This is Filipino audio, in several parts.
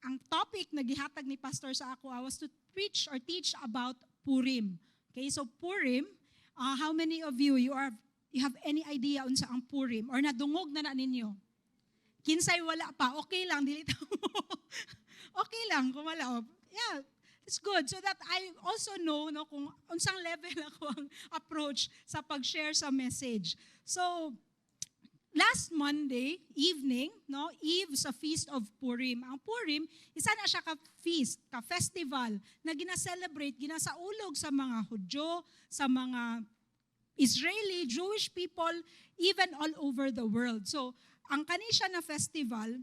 ang topic na gihatag ni Pastor sa ako was to preach or teach about Purim. Okay, so Purim, how many of you have any idea unsa ang Purim or nadungog na ninyo? Kinsay wala pa, okay lang, dili ta mo. Okay lang kung wala. Yeah, it's good so that I also know no kung unsang level ako ang approach sa pag-share sa message. So last Monday evening, no, eve sa feast of Purim. Ang Purim, isa na siya ka-feast, ka-festival na gina-celebrate, ginasaulog sa mga Hudyo, sa mga Israeli, Jewish people, even all over the world. So, ang kanisya na festival,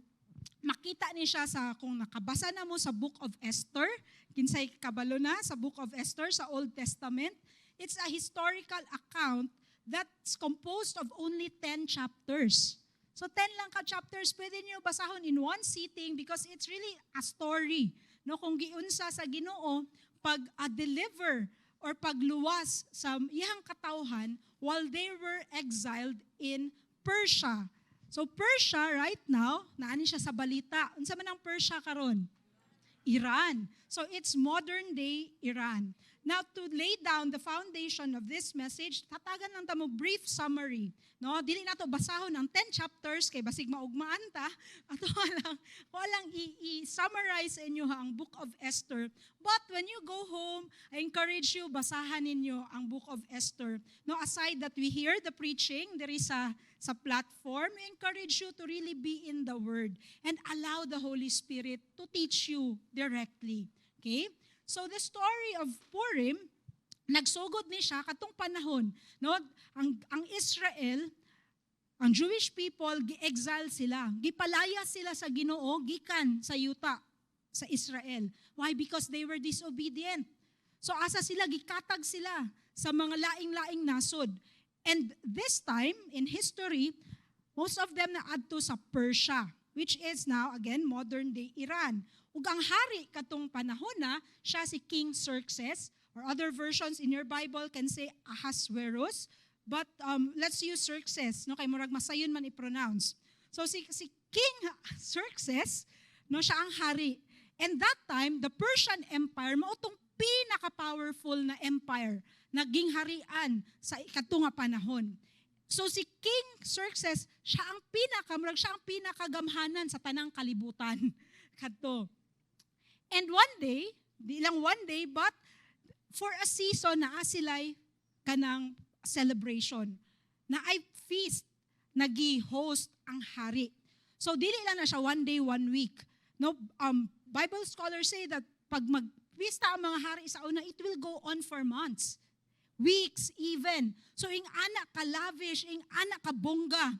makita ni siya sa, kung nakabasa na mo sa Book of Esther, kinsay kabalo na sa Book of Esther sa Old Testament, it's a historical account that's composed of only 10 chapters. So 10 lang ka chapters, pwede niyo basahon in one sitting because it's really a story. No, kung giunsa sa Ginoo pag-deliver or pagluwas sa iyang katawhan while they were exiled in Persia. So Persia right now, naani siya sa balita. Unsa man ang Persia karon? Iran. So it's modern day Iran. Now, to lay down the foundation of this message, tatagan lang ta mo brief summary. No, dili nato basahon ang 10 chapters kay basig maugmaan ta. Ato walang i-summarize sa inyo ang Book of Esther. But when you go home, I encourage you basahan ninyo ang Book of Esther. No, aside that we hear the preaching, there is sa platform, I encourage you to really be in the Word and allow the Holy Spirit to teach you directly. Okay? So the story of Purim, nagsugod ni siya katong panahon. No? Ang Israel, ang Jewish people, gi-exile sila. Gipalaya sila sa Ginoo, gikan sa yuta, sa Israel. Why? Because they were disobedient. So asa sila, gikatag sila sa mga laing-laing nasod. And this time, in history, most of them naadto sa Persia, which is now, again, modern-day Iran. Ug ang hari katong panahon na, siya si King Xerxes, or other versions in your Bible can say Ahasuerus, but let's use Xerxes, no, kay murag masayon man i-pronounce. So si King Xerxes, no, siya ang hari. And that time, the Persian Empire, mao tong pinaka-powerful na empire, naging harian sa ikatunga panahon. So si King Xerxes, siya ang pinakagamhanan sa tanang kalibutan. Kadto. And one day, di lang one day, but for a season na sila'y kanang celebration, na ay feast, nagi-host ang hari. So dili lang na siya one day, 1 week. No, Bible scholars say that pag magpista ang mga hari sa una, it will go on for months, weeks even. So ing anak ka lavish, ing anak ka bongga.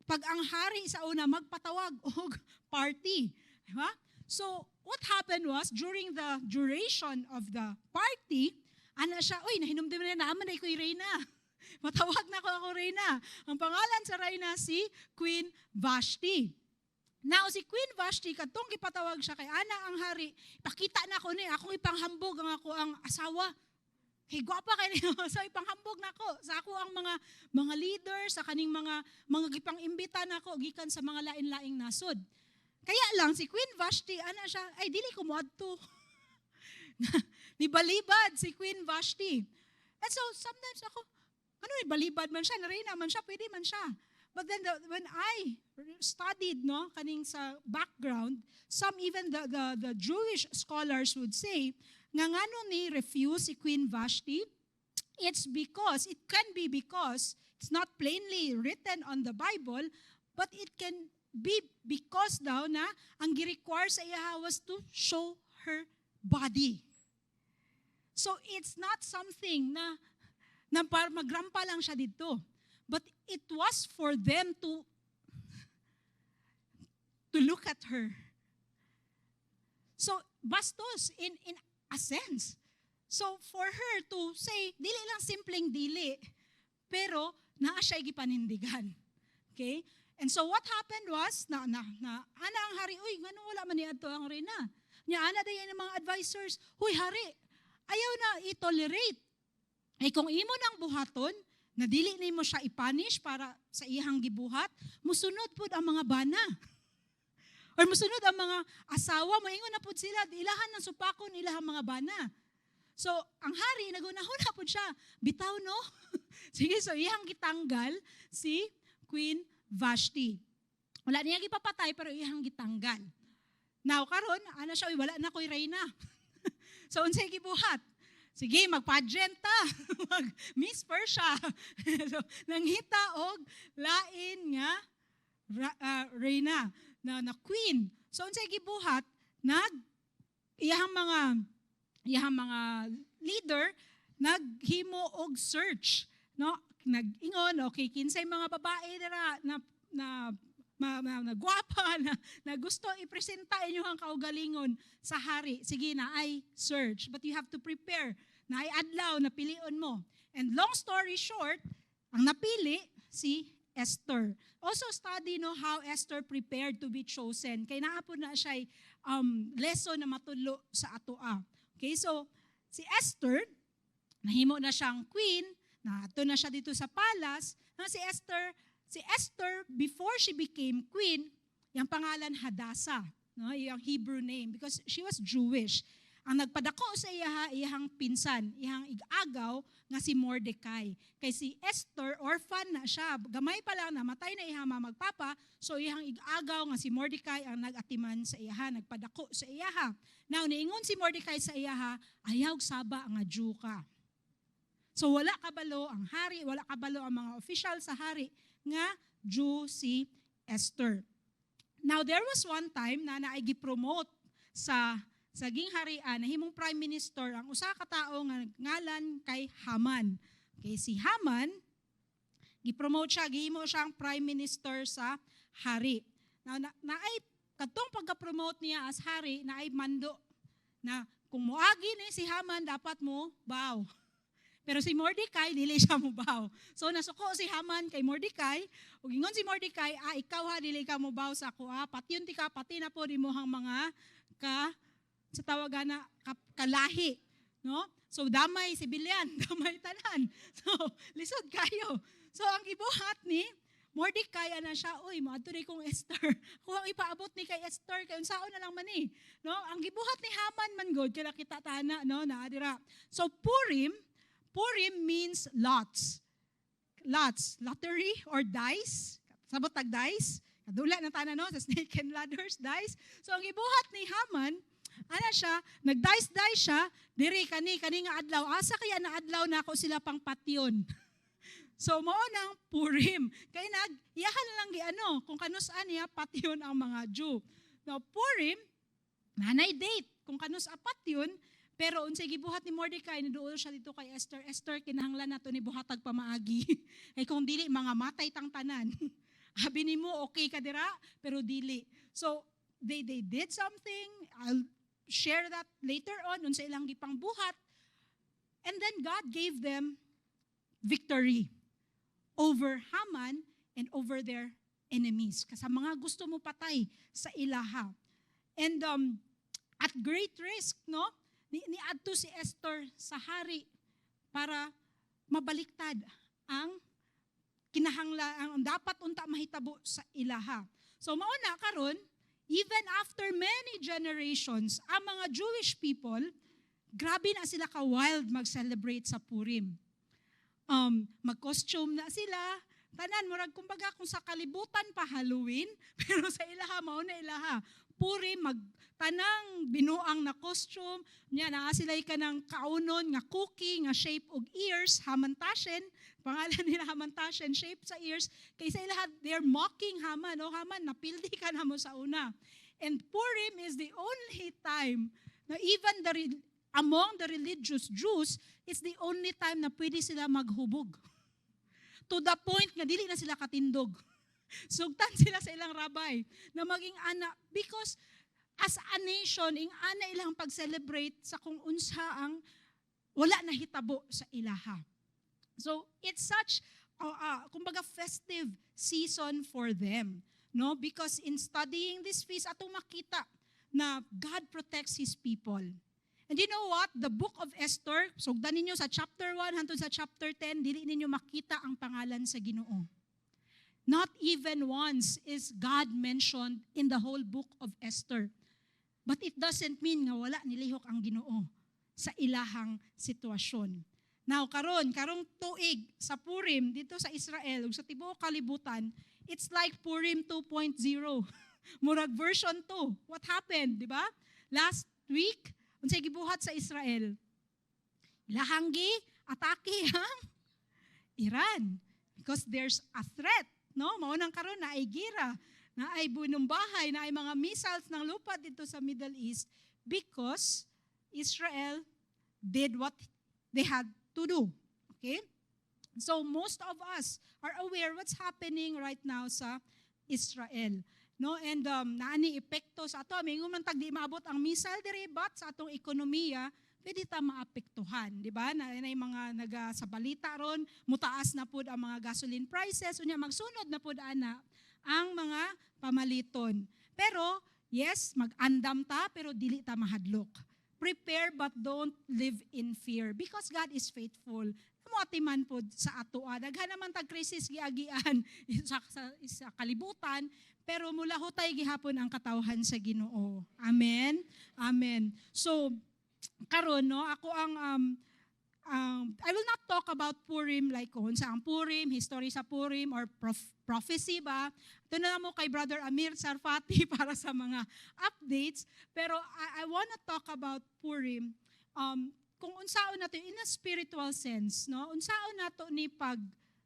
Pag ang hari sa una magpatawag og party, di ba? So what happened was during the duration of the party, ana siya, oy, nahinumdum na naman ay ko'y Reyna. Matawag na ako Reyna. Ang pangalan sa Reyna si Queen Vashti. Now si Queen Vashti kadtong gipatawag siya kay ana ang hari, pakita na ko ni akong ipanghambog ang ako ang asawa. Hey, gwapa kay niyo. So ipanghambog nako sa ako ang mga leaders, sa kaning mga gipang-imbita nako gikan sa mga lain-laing nasod. Kaya lang si Queen Vashti ana siya, ay dili ko moadto. Nibalibad si Queen Vashti. And so sometimes ako, ano nibalibad man siya, narina man siya, pwede man siya. But then when I studied no kaning sa background, some even the Jewish scholars would say nga ngano ni refuse si Queen Vashti, it can be because it's not plainly written on the Bible, but it can be because daw na ang gi-require sa iya was to show her body. So it's not something na magrampa lang siya dito. But it was for them to look at her. So bastos in a sense. So for her to say, dili lang simpleng dili, pero naa siya gipanindigan. Okay? And so what happened was, ana ang hari, uy, ngano wala man ni adto ang Reyna. Nya ana dayon ang mga advisors, huy hari, ayaw na i-tolerate. Ay kung imo nang buhaton, na dili nimo siya i-punish para sa iyang gibuhat, musunod pud ang mga bana. Or musunod ang mga asawa, moingon na pud sila, ilahan ng supakon, ilahang mga bana. So, ang hari, nagunahon po siya, bitaw no? Sige, so iyang gitanggal si Queen Vashti. Wala niya gipapatay, pero iyang gitanggal. Now, karon, ana siya, wala na ko'y reyna. So, unsay gibuhat? Sige, mag-pageant ta. Mag-Miss Persia. So, nanghita og lain nga reyna na queen. So, unsay gibuhat? Iyang mga leader naghimo og search, no? Nag-ingon, okay, kinsay mga babae na gwapa na gusto ipresenta inyong kaugalingon sa hari. Sige na ay search, but you have to prepare na ay adlaw na pilion mo. And long story short, ang napili si Esther. Also study how Esther prepared to be chosen. Kay naapod na siya lesson na matulo sa atoa. Okay, so si Esther, nahimo na siyang queen, ato na siya dito sa palace. Si Esther, before she became queen, yung pangalan Hadassah, no? Yung Hebrew name, because she was Jewish. Ang nagpadako sa iyang pinsan, iyang igagaw nga si Mordecai. Kay si Esther, orphan na siya. Gamay pa lang, namatay na iyang magpapa, so iyang igagaw nga si Mordecai ang nagatiman sa iyaha, nagpadako sa iyaha. Now, niingon si Mordecai sa iyaha, ayaw saba nga Jew ka. So wala kabalo ang hari, wala kabalo ang mga official sa hari, nga Jew si Esther. Now, there was one time na naigi-promote sa saging harian, nahimong prime minister, ang usa ka tawo nga ngalan kay Haman. Okay, si Haman, gi-promote siya, gihimo siyang prime minister sa hari. Now, naay kadtong pagka-promote niya as hari, naay mando na kung moagi ni si Haman, dapat mo bow. Pero si Mordecai, dili siya mubaw. So nasuko si Haman kay Mordecai, ug ingon si Mordecai, ikaw dili ka mubaw sa ako, patyon ti ka, pati na po imong mga sa tawagan na kalahi, no? So damay sibilyan, damay tanan. So lisod kayo. So ang gibuhat ni Mordecai ana siya, moadto ni kong Esther. Kung ipaabot ni kay Esther kay unsaon na lang man ni, no? Ang gibuhat ni Haman man god kaya kita tana, no, na adira. So Purim means lots. Lots, lottery or dice. Sabot tag dice. Kadula na tanan no sa snake and ladders, dice. So ang gibuhat ni Haman, ana siya, nag-dice siya, diri kani nga adlaw. Asa kaya na adlaw na ako sila pang patyon. So mao nang Purim. Kay iyahan lang kung kanus-an niya patyon ang mga Jew. Now Purim, nanay date kung kanus apat yun. Pero unsay gibuhat ni Mordecai, niduol siya dito kay Esther. Esther, kinahanglan nato ni buhatag pamaagi. Kay kung dili, mga matay tang tanan. Habi ni mo, okay ka dira, pero dili. So, they did something. I'll share that later on, unsay ilang gipang buhat. And then God gave them victory over Haman and over their enemies. Kasi mga gusto mo patay sa ilaha. And at great risk, no? Niadto si Esther sa hari para mabaliktad ang ang dapat unta mahitabo sa ilaha. So mauna karon, even after many generations, ang mga Jewish people, grabe na sila ka-wild mag-celebrate sa Purim. Mag-costume na sila, tanan murag kumbaga kung sa kalibutan pa Halloween, pero sa ilaha mao na ilaha. Purim, tanang binuang na costume, niya naa sila ka ng kaunon nga cookie nga shape og ears, hamantashen, pangalan nila hamantashen, shape sa ears, kaysa ilaha they're mocking Haman, Haman, napildi ka na mo sa una. And Purim is the only time na even among the religious Jews, it's the only time na pwede sila maghubog. To the point nga dili na sila katindog. Sugtan sila sa ilang rabay na maging ana because as a nation, ana ilang pag-celebrate sa kung unsa ang wala na hitabo sa ilaha. So it's such kumbaga festive season for them, no? Because in studying this feast atong makita na God protects His people. And you know what? The book of Esther, sugdan ninyo sa chapter 1 hangtod sa chapter 10, dili ninyo makita ang pangalan sa Ginoo. Not even once is God mentioned in the whole book of Esther. But it doesn't mean nga wala nilihok ang Ginoo sa ilahang sitwasyon. Now, karong tuig sa Purim, dito sa Israel, ug sa tibuok kalibutan, it's like Purim 2.0. Murag version 2. What happened, di ba? Last week, unsay gibuhat sa Israel? Ilahang atake ang Iran. Because there's a threat, no? Maunang karon na ay gira, na ay bunumbahay, na ay mga missiles ng lupa dito sa Middle East because Israel did what they had to do. Okay? So most of us are aware what's happening right now sa Israel. No, and naani epekto sa ato, mingon man tag di maabot ang missile diri but sa atong ekonomiya pwede ta maapektuhan, di ba? Na mga sa balita ron, mutaas na pud ang mga gasoline prices, unya magsunod na pud ana ang mga pamaliton. Pero yes, mag-andam ta pero dili ta mahadlok. Prepare but don't live in fear because God is faithful. Atiman po sa ato. Daghan naman tag-krisis giagian sa kalibutan, pero mula hutay gihapon ang katawhan sa Ginoo. Amen? Amen. So, karon no, ako I will not talk about Purim like kung sa ang Purim, history sa Purim, or prophecy ba. Ito na lang mo kay Brother Amir Sarfati para sa mga updates. Pero I want to talk about Purim kung unsaon nato in a spiritual sense, no? Unsaon nato ni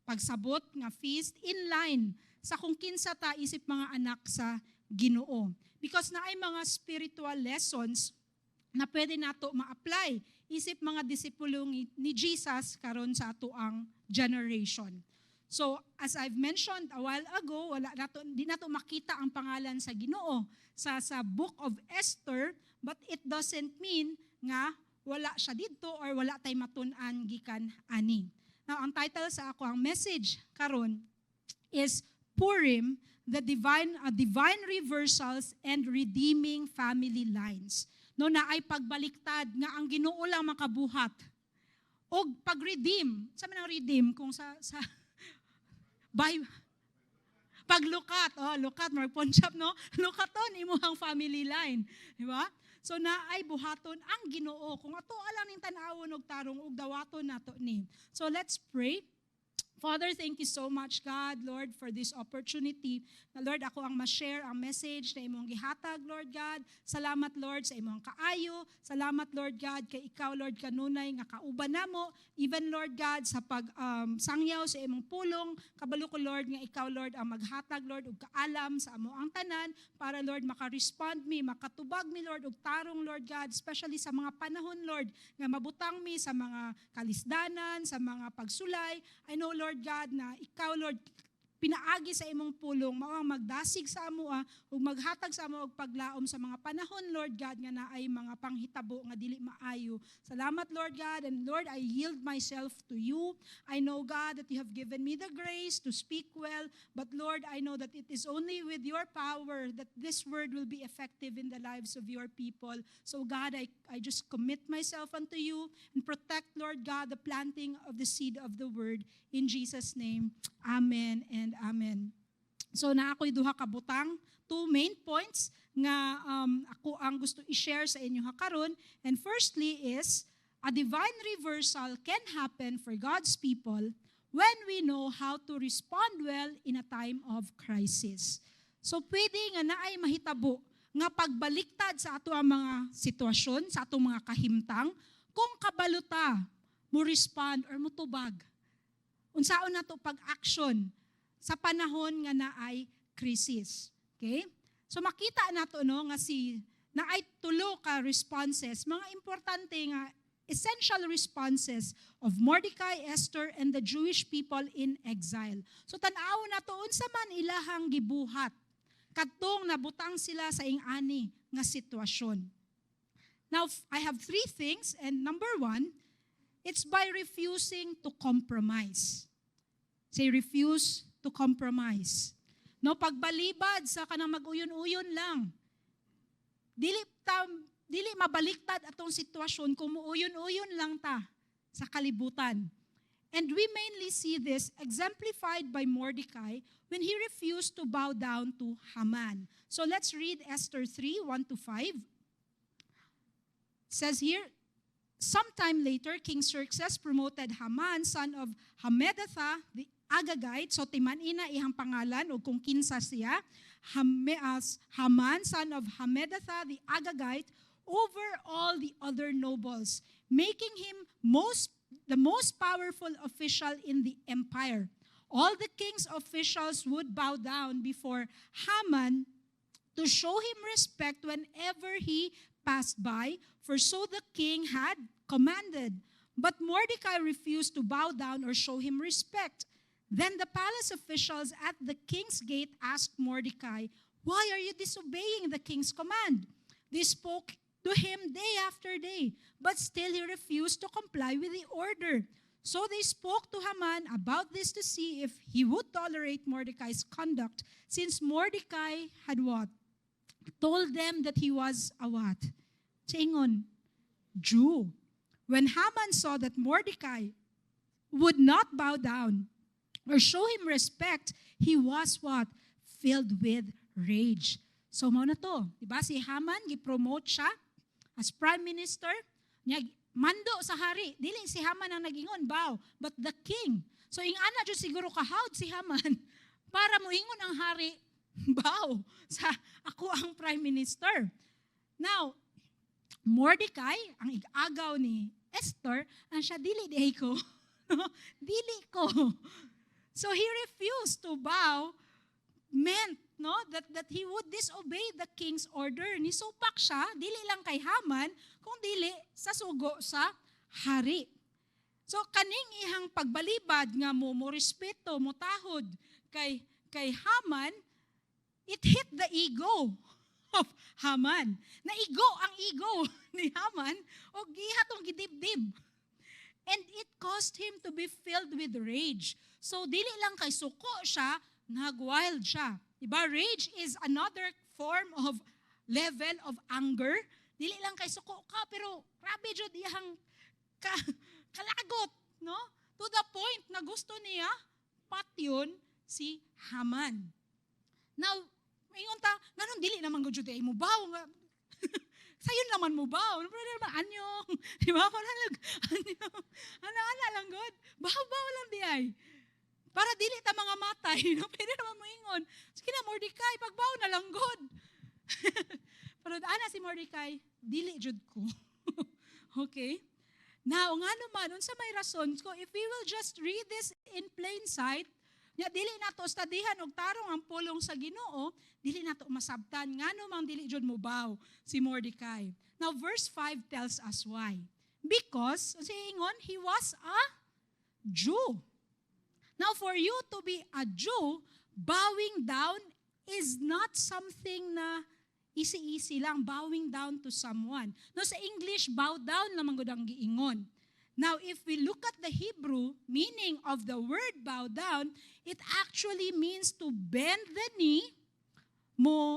pagsabot nga feast in line sa kung kinsa ta isip mga anak sa Ginoo. Because naay mga spiritual lessons na pwede nato ma-apply isip mga disipulo ni Jesus karon sa ato ang generation. So, as I've mentioned a while ago, di nato makita ang pangalan sa Ginoo sa Book of Esther, but it doesn't mean nga wala siya dito or wala tay matun-an gikan ani. Now, ang title sa ako ang message karon is Purim, the divine reversals and redeeming family lines. No, na ay pagbaliktad nga ang Ginoo lang makabuhat. O pag-redeem, sa manang redeem kung sa by paglukat, lukat, marponchap, no? Lukaton imuhang family line, di ba? So na ay buhaton ang Ginoo kung ato alang ning tan-awon og tarong ug dawaton nato ni. So let's pray. Father, thank you so much, God, Lord, for this opportunity. Na Lord, ako ang ma-share ang message na imong gihatag, Lord God. Salamat, Lord, sa imong kaayo. Salamat, Lord God, kay ikaw, Lord, kanunay nga kauban namo. Even, Lord God, sa sangyaw sa imong pulong. Kabalo ko, Lord, nga ikaw, Lord, ang maghatag, Lord, ug kaalam sa amo ang tanan para, Lord, maka-respond mi, makatubag mi, Lord, ug tarong, Lord God, especially sa mga panahon, Lord, nga mabutang mi sa mga kalisdanan, sa mga pagsulay. I know, Lord God, na ikaw, Lord, pinaagi sa imong pulong, mao ang magdasig sa amo ug maghatag sa amo og paglaom sa mga panahon, Lord God, nga naay mga panghitabo nga dili maayo. Salamat, Lord God, and Lord, I yield myself to you. I know, God, that you have given me the grace to speak well, but Lord, I know that it is only with your power that this word will be effective in the lives of your people. So God, I just commit myself unto you and protect, Lord God, the planting of the seed of the word. In Jesus' name, amen and amen. So na ako'y duha ka butang, two main points nga ako ang gusto i-share sa inyo karon. And firstly is, a divine reversal can happen for God's people when we know how to respond well in a time of crisis. So pwede nga naay mahitabo nga pagbaliktad sa ato ang mga sitwasyon, sa atong mga kahimtang, kung kabaluta mo respond or mo tubag. Unsaon nato pag-action sa panahon nga naay krisis. Okay? So makita nato no nga naay tulo ka responses, mga importante nga essential responses of Mordecai, Esther, and the Jewish people in exile. So tan-aw nato unsa man ilahang gibuhat kadtong nabutang sila sa ing-ani nga sitwasyon. Now, I have three things, and number one, it's by refusing to compromise. Say, refuse to compromise. No, pagbalibad sa kanang mag-uyon-uyon lang. Dili mabaliktad atong sitwasyon kung muuyon-uyon lang ta sa kalibutan. And we mainly see this exemplified by Mordecai when he refused to bow down to Haman. So let's read Esther 3, 1-5. It says here, sometime later, King Xerxes promoted Haman, son of Hammedatha, the Agagite. So timanina ihang pangalan o kung kinsa siya. Haman, son of Hammedatha, the Agagite, over all the other nobles, making him the most powerful official in the empire. All the king's officials would bow down before Haman to show him respect whenever he passed by, for so the king had commanded. But Mordecai refused to bow down or show him respect. Then the palace officials at the king's gate asked Mordecai, "Why are you disobeying the king's command?" They spoke to him day after day, but still he refused to comply with the order. So they spoke to Haman about this to see if he would tolerate Mordecai's conduct, since Mordecai had what? Told them that he was a what? Chingon, Jew. When Haman saw that Mordecai would not bow down or show him respect, he was what? Filled with rage. So mao na to, diba? Si Haman gi-promote siya as prime minister, niya mando sa hari. Dili si Haman ang nagingon, bow, but the king. So ingana jud siguro kahawd si Haman para moingon ang hari, bow sa ako ang prime minister. Now, Mordecai, ang igagaw ni Esther, ang siya dili ko. Dili ko. So he refused to bow, meant that he would disobey the king's order. Nisupak siya, dili lang kay Haman, kung dili sa sugo sa hari. So kaning ihang pagbalibad nga mo respeto, mo tahod kay Haman, it hit the ego of Haman. Naigo ang ego ni Haman o gihatong gidibdib. And it caused him to be filled with rage. So dili lang kay suko siya, nag-wild siya. Diba? Rage is another form of level of anger. Dili lang kay suko ka, pero grabe jud iyang kalagot, no? To the point na gusto niya patyon si Haman. Now, mayon ta, nganon dili naman gud jud ay mo baw nga. Sayon naman mo baw. Anyong, di ba? Anyong, ana lang god. Baw lang di ay. Para dili ta mga matay, no? Pwede naman mo ingon. Sige na, Mordecai, pagbaw na lang god. Pero ana si Mordecai, dili jud ko. Okay? Now, nga naman, unsa may rason ko, if we will just read this in plain sight, nya dili nato studihan og tarong ang pulong sa Ginoo, dili nato masabtan ngano mang dili jud mobaw si Mordecai. Now verse 5 tells us why. Because ingon, he was a Jew. Now for you to be a Jew, bowing down is not something na easy lang, bowing down to someone. No, sa English, bow down lamang gud ang giingon. Now, if we look at the Hebrew meaning of the word bow down, it actually means to bend the knee,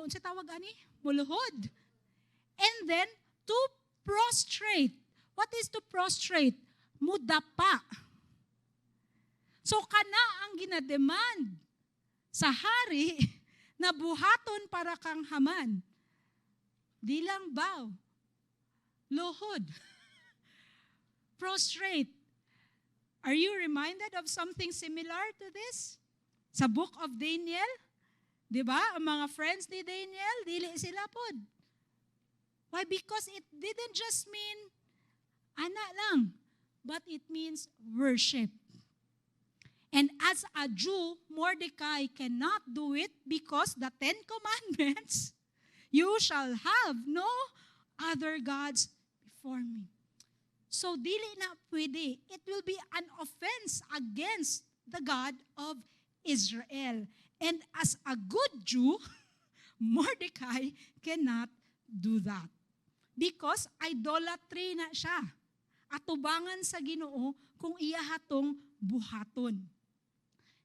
sa tawag ani? Muluhod. And then, to prostrate. What is to prostrate? Mudapa. So, kana ang ginademand sa hari na buhaton para kang Haman. Di lang bow. Luhod. Prostrate. Are you reminded of something similar to this? Sa book of Daniel, di ba? Ang mga friends ni Daniel, dili sila pod. Why? Because it didn't just mean ana lang, but it means worship. And as a Jew, Mordecai cannot do it because the 10 Commandments, you shall have no other gods before me. So, dili na pwede. It will be an offense against the God of Israel. And as a good Jew, Mordecai cannot do that. Because idolatry na siya. Atubangan sa Ginoo kung iya hatong buhaton.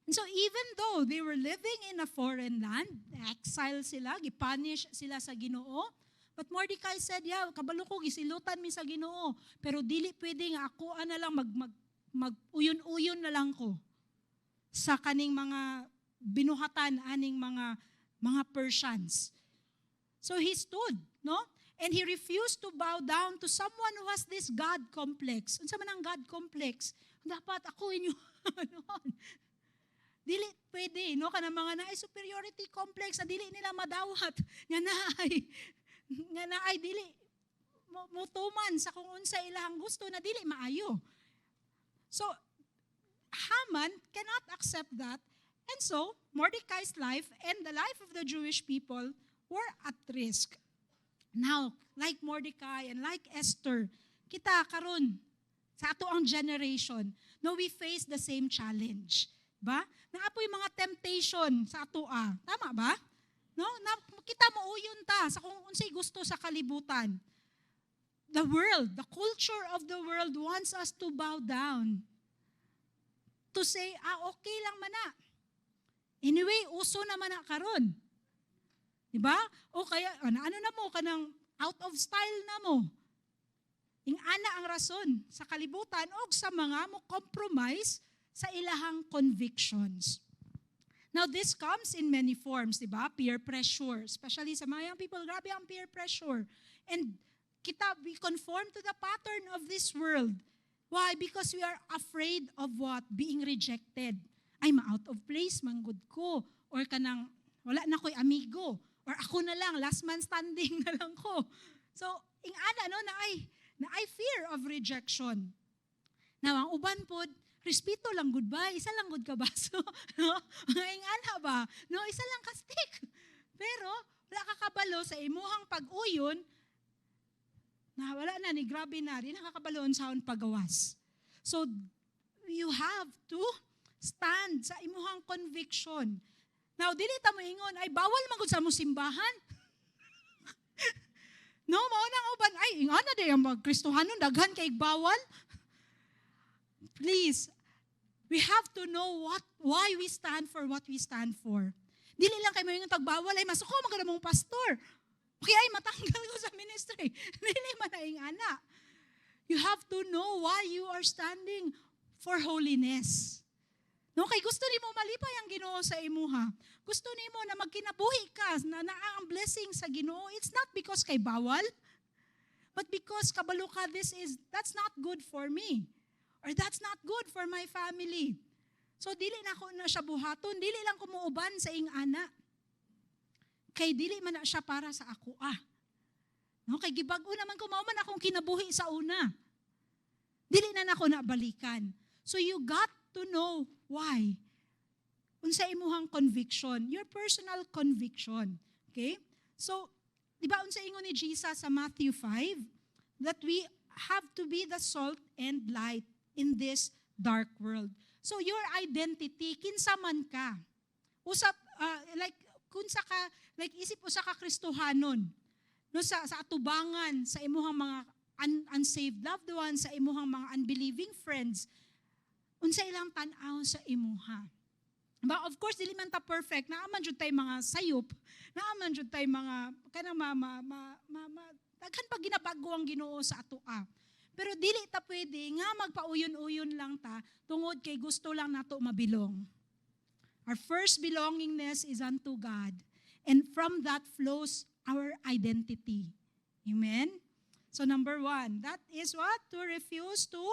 And so even though they were living in a foreign land, exile sila, gipunish sila sa Ginoo, but Mordecai said, kabalo ko, gisilutan mi sa Ginoo, pero dili pwede nga ako na lang mag-uyon-uyon na lang ko sa kaning mga binuhatan aning mga Persians. So he stood, no? And he refused to bow down to someone who has this God complex. Unsa man ang God complex? Dapat ako inyo. Dili pwede, no? Kanang mga naay superiority complex na dili nila madawat. Nga naay dili mutuman sa kung unsa ilahang gusto na dili maayo. So Haman cannot accept that. And so Mordecai's life and the life of the Jewish people were at risk. Now, like Mordecai and like Esther, kita karon sa ato ang generation, no, we face the same challenge. Ba? Naapoy mga temptation sa ato Tama ba? No? Kita mauyon ta sa kung unsay gusto sa kalibutan. The world, the culture of the world wants us to bow down. To say, okay lang mana. Anyway, uso naman na karon. Diba? O kaya, ano na mo, kanang out of style na mo. Ana ang rason sa kalibutan o sa mga mo compromise sa ilahang convictions. Now, this comes in many forms, diba? Peer pressure, especially sa mga young people, grabe ang peer pressure. And we conform to the pattern of this world. Why? Because we are afraid of what? Being rejected. Ay, ma-out of place, manggod ko. Or kanang, wala na ko'y amigo. Or ako na lang, last man standing na lang ko. So, na I fear of rejection. Now, ang uban po, respeto lang good ba? Isa lang good ka baso. No? Ingana ba? No, isa lang ka stick. Pero, wala ka kabalo sa imuhang pag-uyon, na wala na ni grabe na rin, nakakabaloon sa pagawas. So, you have to stand sa imuhang conviction. Now, dili ta mo ingon, ay bawal magud sa mo simbahan. No, mao nang uban, ay ingana day ang Kristohanon daghan kay bawal. Please, we have to know why we stand for what we stand for. Dili lang kay mo ingon tagbawal ay masuko magud mong pastor. Okay, ay matanggal ko sa ministry. Dili man na ingana. You have to know why you are standing for holiness. No, kay gusto nimo malipay ang Ginoo sa imuha. Gusto nimo na magkinabuhi ka na ang blessing sa Ginoo. It's not because kay bawal, but because kabalo ka that's not good for me. Or that's not good for my family. So dili na ako na siya buhaton, dili lang ko muuban sa ingana. Kay dili man na siya para sa ako No, kay gibag-o naman ko mao man akong kinabuhi sa una. Dili na nako na balikan. So you got to know why. Unsa imuhang conviction, your personal conviction. Okay? So, di ba unsa ingon ni Jesus sa Matthew 5 that we have to be the salt and light in this dark world. So your identity kinsa man ka. Usap kunsa ka isip usa ka Kristohanon. No sa atubangan sa imuhang mga unsaved loved ones, sa imuhang mga unbelieving friends. Unsa ilang tan-aw sa imuha. But of course, dili man ta perfect. Naaman jud tay mga sayop. Naaman jud tay mga kanang daghan pa ginabago ang Ginoo sa atoa. Pero dili ta pwede nga magpauyon-uyon lang ta tungod kay gusto lang nato mabilong. Our first belongingness is unto God. And from that flows our identity. Amen? So number 1, that is what? To refuse to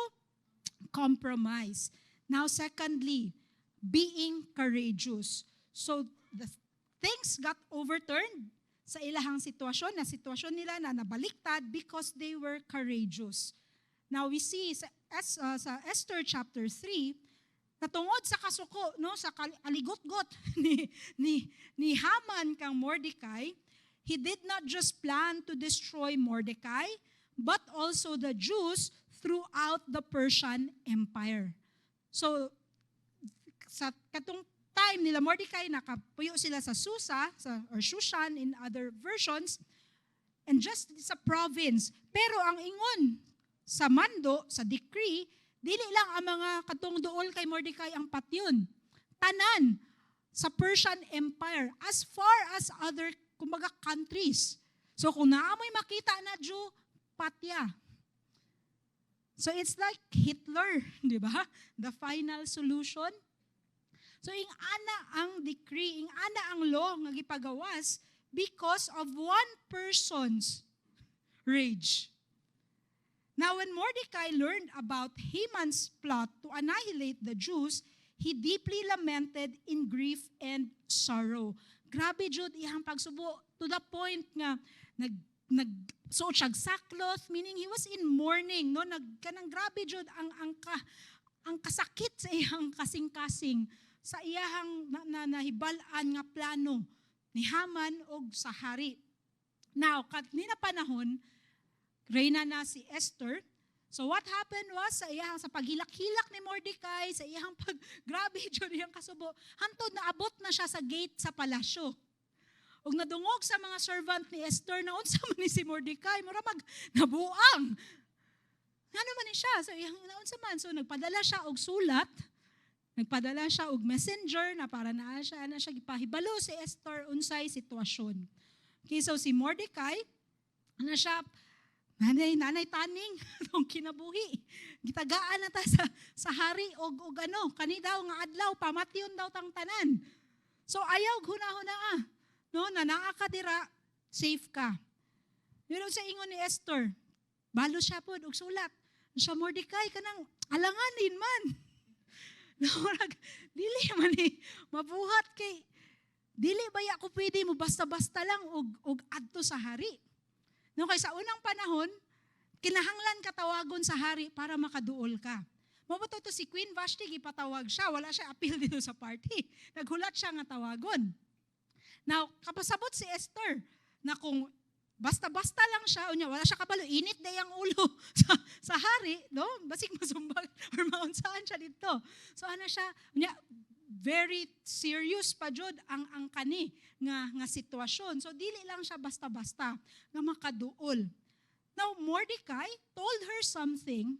compromise. Now, secondly, being courageous. So, the things got overturned sa ilahang sitwasyon, na sitwasyon nila na nabaliktad because they were courageous. Now, we see sa Esther chapter 3, natungod sa kasuko, no, sa aligot-got ni Haman kang Mordecai, he did not just plan to destroy Mordecai, but also the Jews throughout the Persian Empire. So, sa katong time nila Mordecai, nakapuyo sila sa Susa, or Shushan in other versions, and just sa province. Pero ang ingon sa mando, sa decree, dili lang ang mga katong duol kay Mordecai ang patyon. Tanan sa Persian Empire, as far as other, kumbaga, countries. So kung naamoy makita na Jew, patya. So it's like Hitler, di ba? The final solution. So ing ana ang decree, ing ana ang law nga gipagawas because of one person's rage. Now when Mordecai learned about Haman's plot to annihilate the Jews, he deeply lamented in grief and sorrow. Grabe jud iyang pagsubo to the point nga nagsuot siyag sackcloth, meaning he was in mourning, no? Kanang grabe jud ang kasakit sa iyang kasing-kasing sa iyang nahibal-an nga plano ni Haman og sa hari. Now, kanina panahon, reyna na si Esther. So what happened was sa paghilak-hilak ni Mordecai, sa iyang grabe jud iyang kasubo, hantod naabot na siya sa gate sa palasyo. Ug nadungog sa mga servant ni Esther na unsa man ni si Mordecai, mura nabuang. Ngano man ni siya? So iyang naunsa man, so nagpadala siya og sulat, nagpadala siya og messenger na para na siya gipahibalo si Esther unsay sitwasyon. Okay, so si Mordecai siya nanay taning tong kinabuhi. Gitagaan na ta sa hari og kani daw nga adlaw pamatyon daw tang tanan. So ayaw hunahuna no na naa ka dira, safe ka. Pero sa ingon ni Esther, balo siya pod og sulat. Siya Mordecai kanang alanganin man. Dili man ni mabuhat kay dili baya ko pwede mo basta-basta lang og adto sa hari. No, kay sa unang panahon, kinahanglan katawagon sa hari para makaduol ka. Mabuto to si Queen Vashti, gipatawag siya. Wala siya appeal dito sa party. Naghulat siya nga tawagon. Now, kapasabot si Esther na kung basta-basta lang siya, wala siya kabalo, init na yung ulo sa hari, no? Basig masumbag or maunsaan siya dito. So siya, very serious pa jud ang kani nga sitwasyon. So dili lang siya basta-basta nga makaduol. Now Mordecai told her something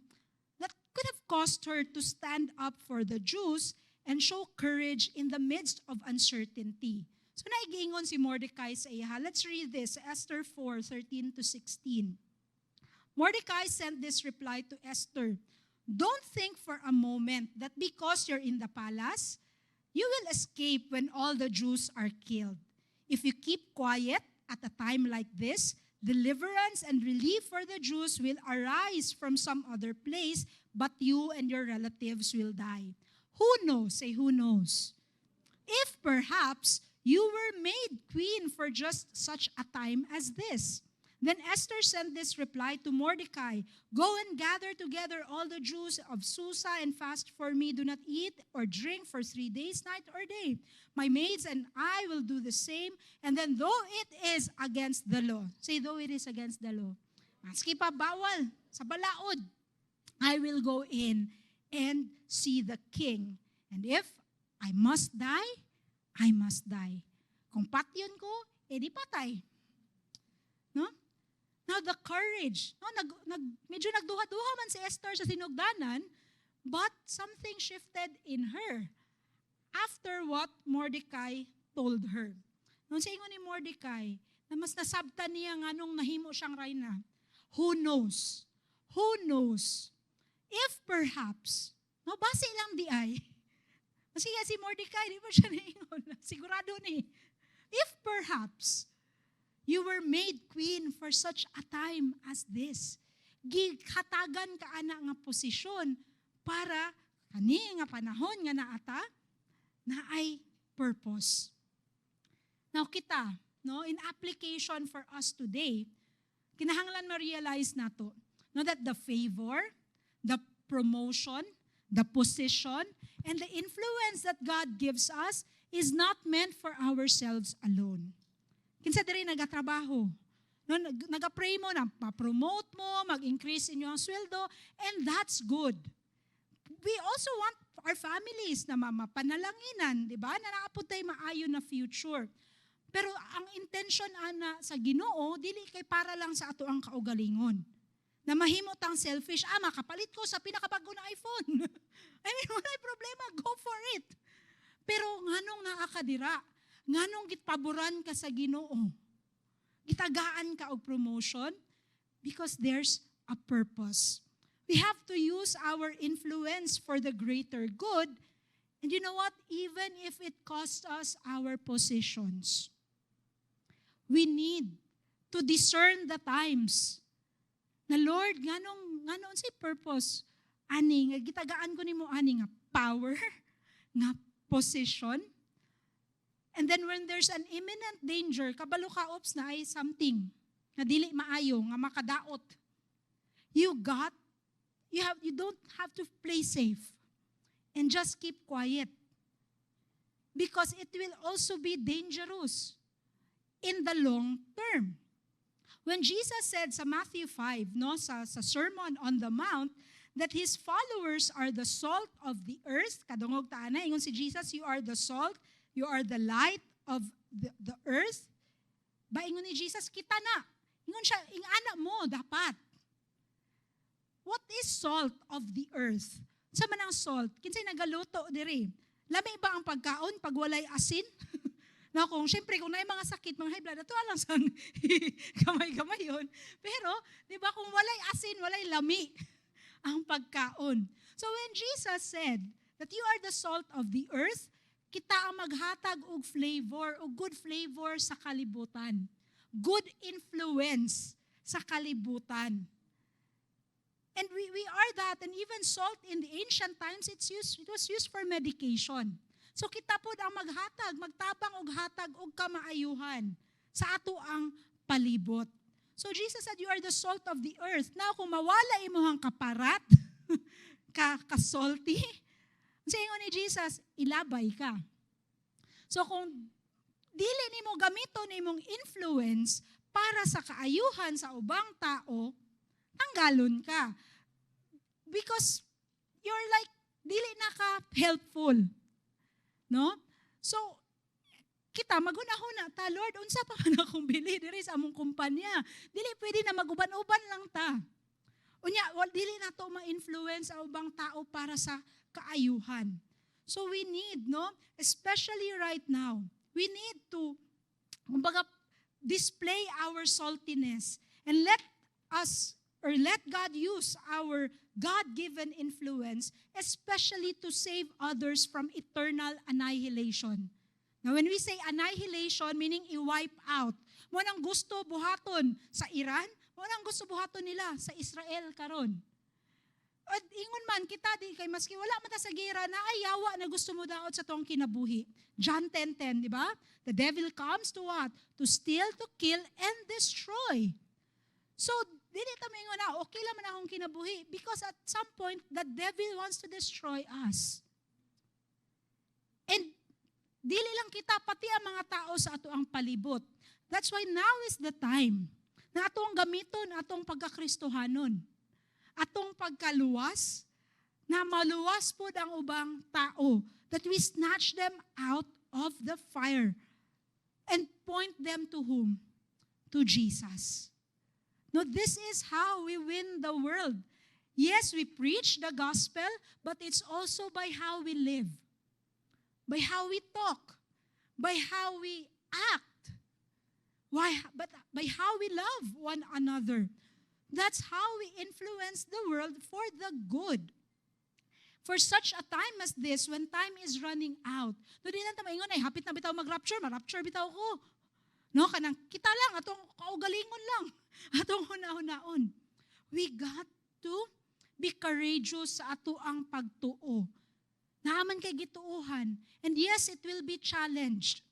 that could have caused her to stand up for the Jews and show courage in the midst of uncertainty. So naigingon si Mordecai sa iya. Let's read this, Esther 4:13-16. Mordecai sent this reply to Esther. Don't think for a moment that because you're in the palace, you will escape when all the Jews are killed. If you keep quiet at a time like this, deliverance and relief for the Jews will arise from some other place, but you and your relatives will die. Who knows? Say, who knows? If perhaps you were made queen for just such a time as this. Then Esther sent this reply to Mordecai, go and gather together all the Jews of Susa and fast for me. Do not eat or drink for 3 days, night or day. My maids and I will do the same. And then though it is against the law, say though it is against the law, maski pa bawal sa balaod, I will go in and see the king. And if I must die, I must die. Kung patyon ko, edi patay. No? Now the courage, no, medyo nagduha-duha man si Esther sa sinugdanan, but something shifted in her after what Mordecai told her. Nung sa ingon ni Mordecai, na mas nasabtan niya nga nung nahimo siyang reyna, who knows? Who knows? If perhaps, no, base lang di ay, kasi si Mordecai, di ba siya naingon? Sigurado ni, if perhaps, you were made queen for such a time as this. Gihatagan ka ana nga posisyon para kani nga panahon nga naata na ay purpose. Now kita, no, in application for us today, kinahanglan ma-realize nato no, that the favor, the promotion, the position, and the influence that God gives us is not meant for ourselves alone. Kinsa diri nagatrabaho, no, nagapray mo na ma-promote mo, mag-increase inyo ang sweldo, and that's good. We also want our families na mapanalanginan, di ba? Na naapod tayo maayo na future. Pero ang intention ana sa Ginoo dili kay para lang sa ato ang kaugalingon. Na mahimot ang selfish, makapalit ko sa pinakabago na iPhone. I mean, wala problema, go for it. Pero nganong naakadira, nganong gitpaboran ka sa Ginoo? Gitagaan ka og promotion because there's a purpose. We have to use our influence for the greater good. And you know what? Even if it costs us our positions, we need to discern the times. Na Lord, nganong si purpose? Ani, nga gitagaan ko nimo ani nga power, nga position. And then when there's an imminent danger, kabalo ka, ops na ay something nga dili maayo, nga makadaot. You don't have to play safe and just keep quiet. Because it will also be dangerous in the long term. When Jesus said sa Matthew 5, sa Sermon on the Mount, that His followers are the salt of the earth, kadungog taana, ingon si Jesus, you are the salt, you are the light of the earth. Ba ingon ni Jesus, kita na. Ingon siya, ingana mo, dapat. What is salt of the earth? Sa manang salt, kinsay nagaluto diri. Lami ba ang pagkaon pag walay asin? Na kung syempre kung may mga sakit, mga high blood, ito alang sang gamay-gamay yun. Pero, di ba, kung walay asin, walay lami ang pagkaon. So when Jesus said that you are the salt of the earth, kita ang maghatag og flavor, og good flavor sa kalibutan. Good influence sa kalibutan. And we are that, and even salt in the ancient times, it was used for medication. So kita po ang maghatag, magtabang og hatag og kamaayuhan sa ato ang palibot. So Jesus said, you are the salt of the earth. Now, kung mawala imuhang kaparat, kasalty, sa ingon ni Jesus, ilabay ka. So kung dili nimo gamiton nimong influence para sa kaayuhan sa ubang tao, tanggalon ka. Because you're like, dili na ka helpful. No? So, kita, magunahuna ta, Lord, unsa pa man akong bili diri sa among kumpanya. Dili pwede na maguban-uban lang ta. Unya, dili na to ma-influence ang ubang tao para sa kaayuhan. So we need, no? Especially right now, we need to, kumbaga, display our saltiness and let God use our God-given influence, especially to save others from eternal annihilation. Now, when we say annihilation, meaning i-wipe out, mo nang gusto buhaton sa Iran, mo nang gusto buhaton nila sa Israel karon. At ingon man kita di kay maski wala man ta sa gera na ayawa na gusto mo daot sa tong kinabuhi. John 10:10, di ba? The devil comes to what? To steal, to kill, and destroy. So, dili ta maingon na okay lang man akong kinabuhi because at some point the devil wants to destroy us. And dili lang kita pati ang mga tao sa ato ang palibot. That's why now is the time na atong gamiton atong pagkakristohanon. Atong pagkaluwas, na maluwas po ang ubang tao, that we snatch them out of the fire and point them to whom? To Jesus. No, this is how we win the world. Yes, we preach the gospel, but it's also by how we live, by how we talk, by how we act, but by how we love one another. That's how we influence the world for the good. For such a time as this, when time is running out, no, di na tamaingon ay hapit na bitaw mag-rapture, ma-rapture bitaw ko. No, kanang kita lang, atong kaugalingon lang, atong huna-hunaon. We got to be courageous sa ato ang pagtuo. Naaman kay gituuhan. And yes, it will be challenged.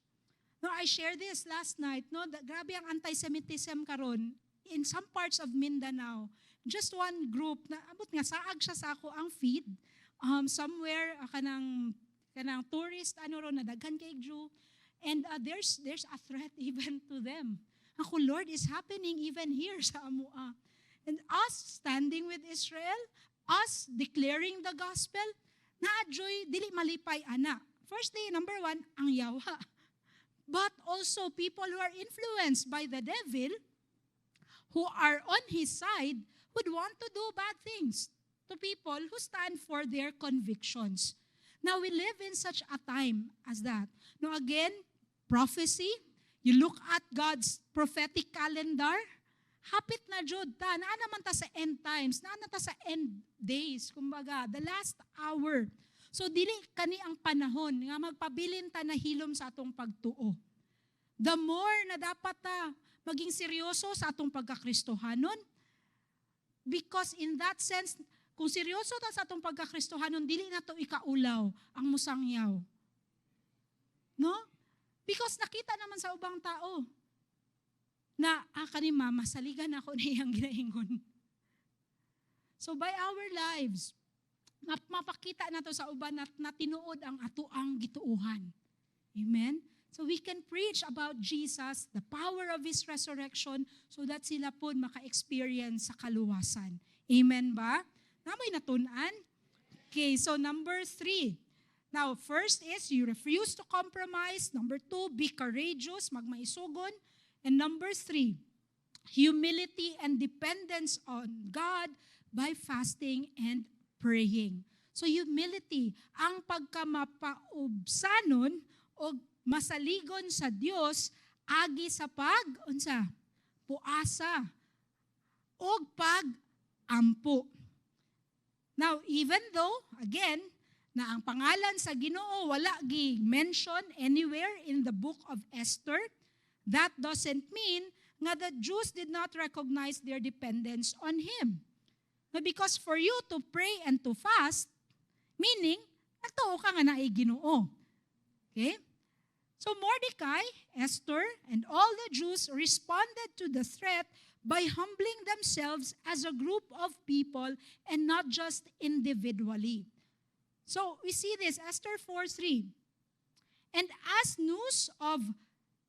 No, I shared this last night, no, grabe ang anti-Semitism karon in some parts of Mindanao. Just one group na abot nga saag siya sa ako ang feed. Somewhere kanang tourist ro na daghan kay Jew, and there's a threat even to them. Ako, Lord, is happening even here sa amua. And us standing with Israel, us declaring the gospel, naadjoy dili malipay ana. Firstly, number one, ang yawa. But also people who are influenced by the devil, who are on his side, would want to do bad things to people who stand for their convictions. Now, we live in such a time as that. Now, again, prophecy, you look at God's prophetic calendar, hapit na jud ta, naa naman ta sa end times, naa na ta sa end days, kumbaga, the last hour. So dili kani ang panahon nga magpabilin ta na hilom sa atong pagtuo. The more na dapat ta maging seryoso sa atong pagkakristohanon, because in that sense, kung seryoso ta sa atong pagkakristohanon, dili na to ikaulaw ang musangyaw. No? Because nakita naman sa ubang tao na kanima masaligan ako niyang ginaingon. So by our lives, mapakita na to sa uban na tinuod ang atoang gituuhan. Amen? So we can preach about Jesus, the power of His resurrection, so that sila po maka-experience sa kaluwasan. Amen ba? Namoy natunan? Okay, so number 3. Now, first is you refuse to compromise. Number 2, be courageous, magmaisugon. And number 3, humility and dependence on God by fasting and praying. So humility, ang pagkamapaubsanon o masaligon sa Dios agi sa puasa o pag-ampo. Now, even though, again, na ang pangalan sa Ginoo wala gi mention anywhere in the book of Esther, that doesn't mean nga the Jews did not recognize their dependence on Him. No, because for you to pray and to fast, meaning, nagtuo ka nga na ay Ginoo. Okay? So Mordecai, Esther, and all the Jews responded to the threat by humbling themselves as a group of people and not just individually. So we see this, Esther 4:3. And as news of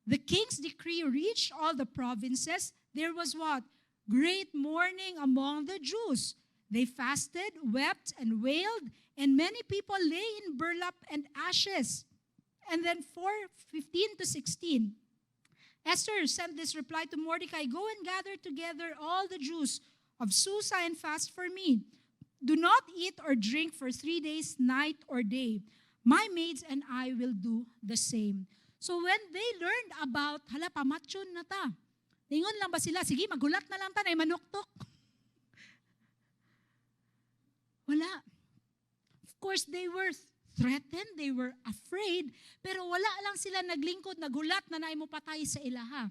the king's decree reached all the provinces, there was what? Great mourning among the Jews. They fasted, wept, and wailed, and many people lay in burlap and ashes. And then 4:15 to 16. Esther sent this reply to Mordecai, go and gather together all the Jews of Susa and fast for me. Do not eat or drink for 3 days, night or day. My maids and I will do the same. So when they learned about, hala, pamatyon na ta. Lingon lang ba sila? Sige, magulat na lang ta na manuktok. Wala. Of course, they were threatened, they were afraid, pero wala lang sila naglingkod, nagulat na naay mo patay sa ilaha.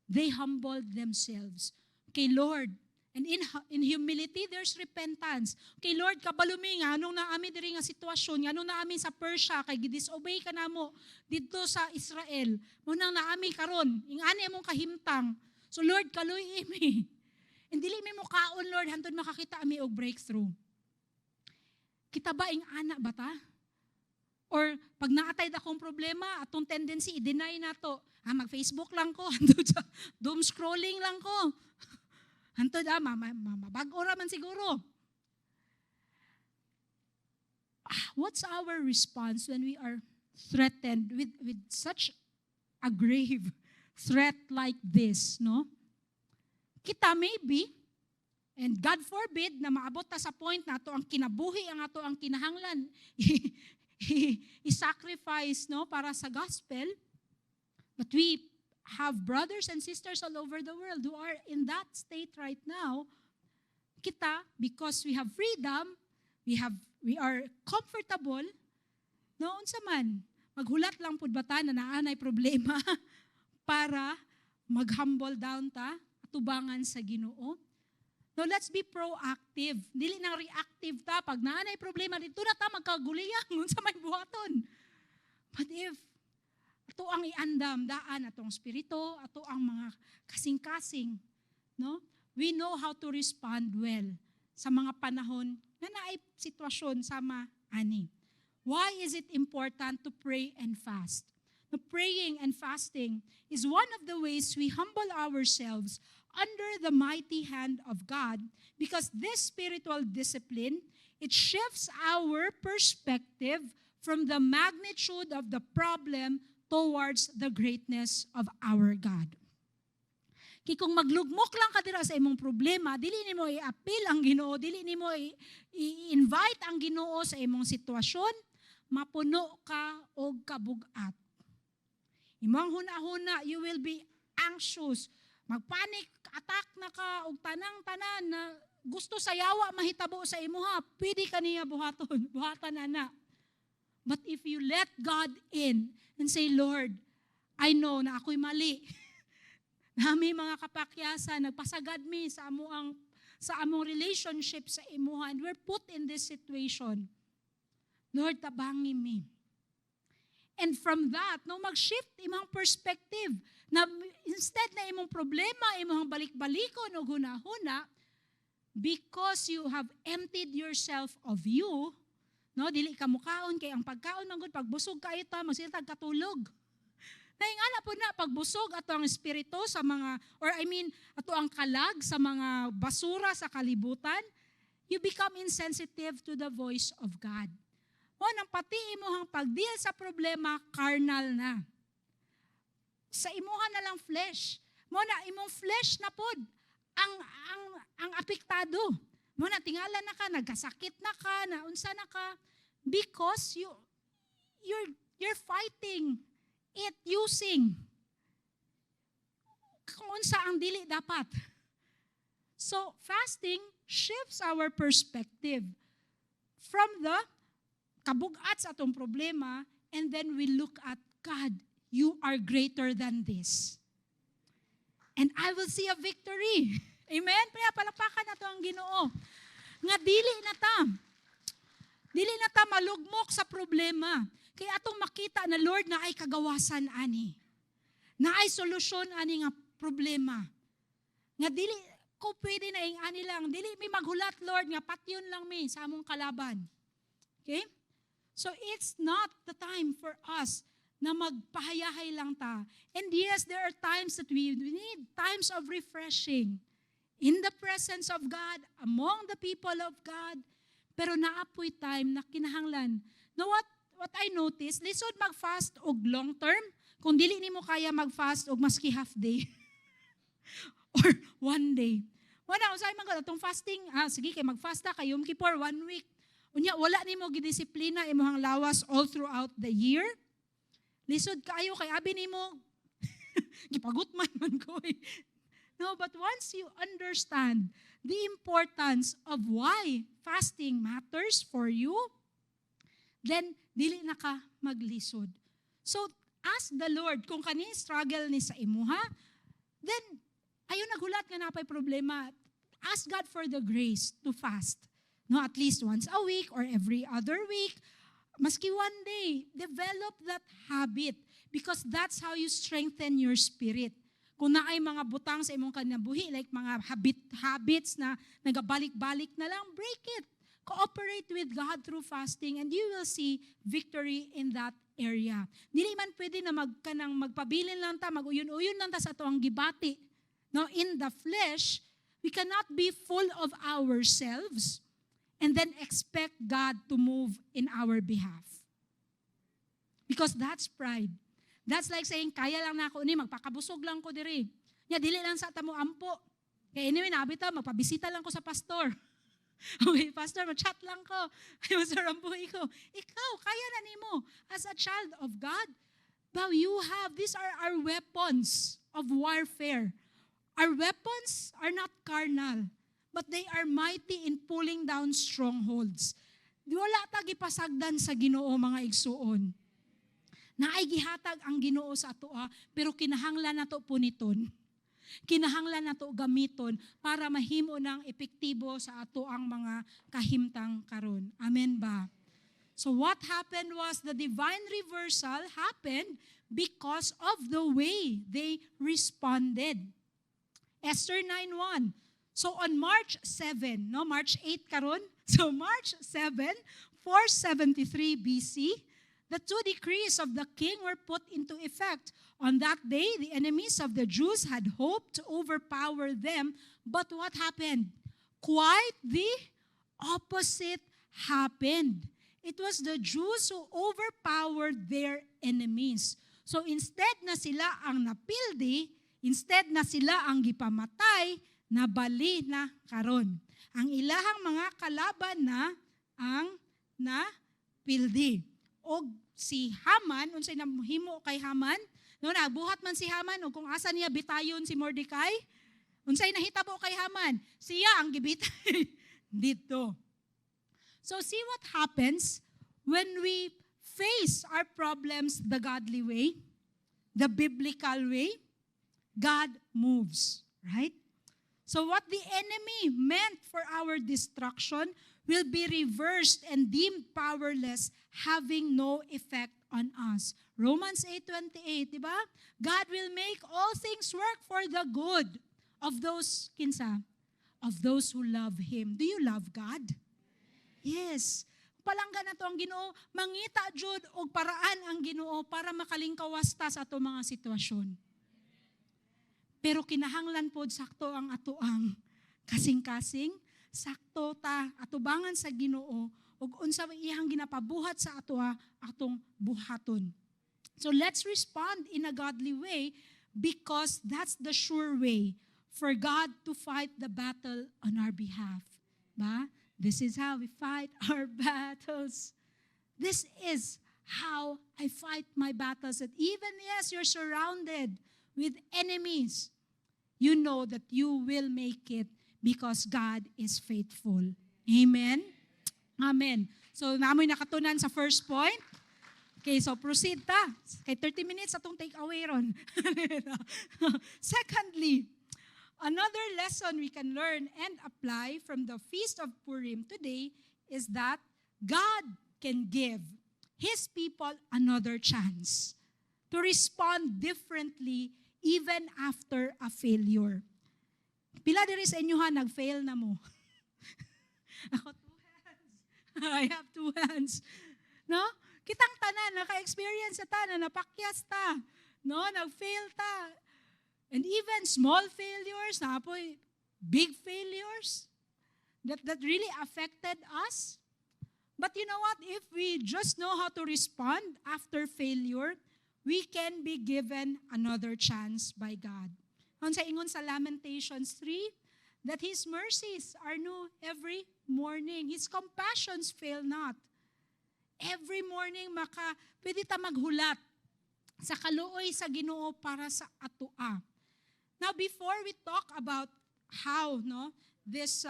They humbled themselves. Okay, Lord, and in humility, there's repentance. Okay, Lord, kabalumi nga, anong naami diri nga sitwasyon, anong naami sa Persia, kay gidisobey ka na mo, dito sa Israel, munang naami karon, ingani among kahimtang. So Lord, kaluy imi. And dili mi mo kaon, Lord, hantod makakita ami og breakthrough. Kita ba ing anak ba ta? Or pag naatay da kong problema, atong tendency, i-deny na to. Mag-Facebook lang ko, doom scrolling lang ko. Hantod, mabago raman siguro. What's our response when we are threatened with such a grave threat like this, no? Kita maybe, and God forbid na maabot ta sa point na ato ang kinabuhi, ang ato ang kinahanglan, i-sacrifice, no, para sa gospel. But we have brothers and sisters all over the world who are in that state right now. Kita, because we have freedom, we are comfortable, no, unsa man, maghulat lang pud bata na naanay problema para mag-humble down ta, atubangan sa Ginoo. No, let's be proactive. Dili nang reactive ta. Pag naanay problema, dito na ta magkaguliyang sa may buhaton. But if ato ang iandam, daan atong spirito, ato ang mga kasing-kasing, no? We know how to respond well sa mga panahon na naay sitwasyon sama ani. Why is it important to pray and fast? The praying and fasting is one of the ways we humble ourselves under the mighty hand of God, because this spiritual discipline, it shifts our perspective from the magnitude of the problem towards the greatness of our God. Kaya kung maglugmok lang ka dira sa imong problema, dili nimo i-appeal ang Ginoo, dili nimo i-invite ang Ginoo sa imong sitwasyon, mapuno ka og kabugat. Imong huna-huna, you will be anxious, magpanic attack na ka og tanang-tanan na gusto sayawa mahitabo sa imuha, pwede ka niya buhatan ana. But if you let God in and say, Lord, I know na ako'y mali. Nami mga kapakyasan, nagpasagad mi sa among relationship sa imuha, and we're put in this situation. Lord, tabangi mi. And from that, no, mag-shift imong perspective na instead na imong problema, imong balik-balikon o hunahuna, because you have emptied yourself of you, no, dili ka mukaon kay ang pagkaon manggod pagbusog kayo ta magsitag katulog. Naingala po na pagbusog ato ang espiritu sa mga ato ang kalag sa mga basura sa kalibutan, you become insensitive to the voice of God. O nang pati imuhang pagdeal sa problema, carnal na. Sa imuha na lang flesh. Mo na imong flesh na pod ang apektado. Mo na tingala na ka, nagkasakit na ka, na unsa na ka, because you're fighting it using kung unsa ang dili dapat. So fasting shifts our perspective from the kabugat sa atong problema, and then we look at God, you are greater than this. And I will see a victory. Amen? Kaya palakpakan na to ang Ginoo. Nga dili na ta malugmok sa problema. Kaya atong makita na Lord na ay kagawasan ani. Na ay solusyon ani nga problema. Nga dili ko pwede na ing ani lang. Dili mi maghulat Lord nga patyon lang mi sa among kalaban. Okay? So it's not the time for us na magpahayahay lang ta. And yes, there are times that we need times of refreshing in the presence of God, among the people of God. Pero naapoy time na kinahanglan. Now what I noticed, lisod mag-fast og long term, kung dili nimo kaya mag-fast og maski half day or one day. Wala, usay man atong fasting, sige kay mag-fast ta kay Yom Kippur 1 week. Unya, wala nimo gidisiplina imong lawas all throughout the year. Lisod kaayo kay abi nimo gipagutman man ko. No, but once you understand the importance of why fasting matters for you, then dili na ka maglisod. So ask the Lord kung kani struggle ni sa imuha, then ayon naghulat nga napay problema. Ask God for the grace to fast. No, at least once a week or every other week. Maski one day, develop that habit because that's how you strengthen your spirit. Kung naay mga butang sa imong kinabuhi, like mga habits na nagabalik-balik na lang, break it. Cooperate with God through fasting and you will see victory in that area. Dili man pwede na magpabilin lang ta, maguyon-uyon lang ta sa ato ang gibati. No, in the flesh, we cannot be full of ourselves and then expect God to move in our behalf. Because that's pride. That's like saying, kaya lang na ako ni, magpakabusog lang ko diri. Nya, dili lang sa tamo ampo. Kaya anyway, nabitaw, magpabisita lang ko sa pastor. Okay, pastor, mag-chat lang ko. Ay, masarang buhay ko. Ikaw, kaya na nimo. As a child of God, these are our weapons of warfare. Our weapons are not carnal, but they are mighty in pulling down strongholds. Wala ta gipasagdan sa Ginoo mga igsuon. Naay gihatag ang Ginoo sa ato pero kinahanglan nato puniton. Kinahanglan nato gamiton para mahimo ng epektibo sa ato ang mga kahimtang karon. Amen ba? So what happened was the divine reversal happened because of the way they responded. Esther 9:1. So on March 7, no, March 8 karon. So March 7, 473 BC, the two decrees of the king were put into effect. On that day, the enemies of the Jews had hoped to overpower them, but what happened? Quite the opposite happened. It was the Jews who overpowered their enemies. So instead na sila ang napildi, instead na sila ang gipamatay, nabali na karon. Ang ilahang mga kalaban na ang napildi. O si Haman, unsay nahimo kay Haman, No, nabuhat man si Haman, o kung asa niya bitayon si Mordecai, unsay nahitabo kay Haman, siya ang gibitay dito. So see what happens when we face our problems the godly way, the biblical way. God moves, right? So what the enemy meant for our destruction will be reversed and deemed powerless, having no effect on us. Romans 8:28, di ba? God will make all things work for the good of those, kinsa? Of those who love Him. Do you love God? Yes. Palangga na to ang Ginoo, mangita jud og paraan ang Ginoo para makalingkawas ta sa ato mga sitwasyon. Pero kinahanglan pod sakto ang atoang kasing-kasing, sakto ta atubangan sa Ginoo ug unsa iyang ginapabuhat sa atoa atong buhaton. So let's respond in a godly way because that's the sure way for God to fight the battle on our behalf. Ba? This is how we fight our battles. This is how I fight my battles. That even yes, you're surrounded with enemies, you know that you will make it because God is faithful. Amen? Amen. So, namoy nakatunan sa first point. Okay, so proceed ta. Kay 30 minutes atong take away ron. Secondly, another lesson we can learn and apply from the Feast of Purim today is that God can give His people another chance to respond differently even after a failure. Pila diri sa inyo nag-fail na mo? Ako 2 hands. I have 2 hands. No? Kitang tanan, naka-experience ta, na napakyas ta. No? Nag-fail ta. And even small failures, napoy, big failures that really affected us. But you know what? If we just know how to respond after failure, we can be given another chance by God. Sa ingon sa Lamentations 3, that His mercies are new every morning. His compassions fail not. Every morning, pwede ta maghulat sa kaluoy sa Ginoo para sa atoa. Now, before we talk about how this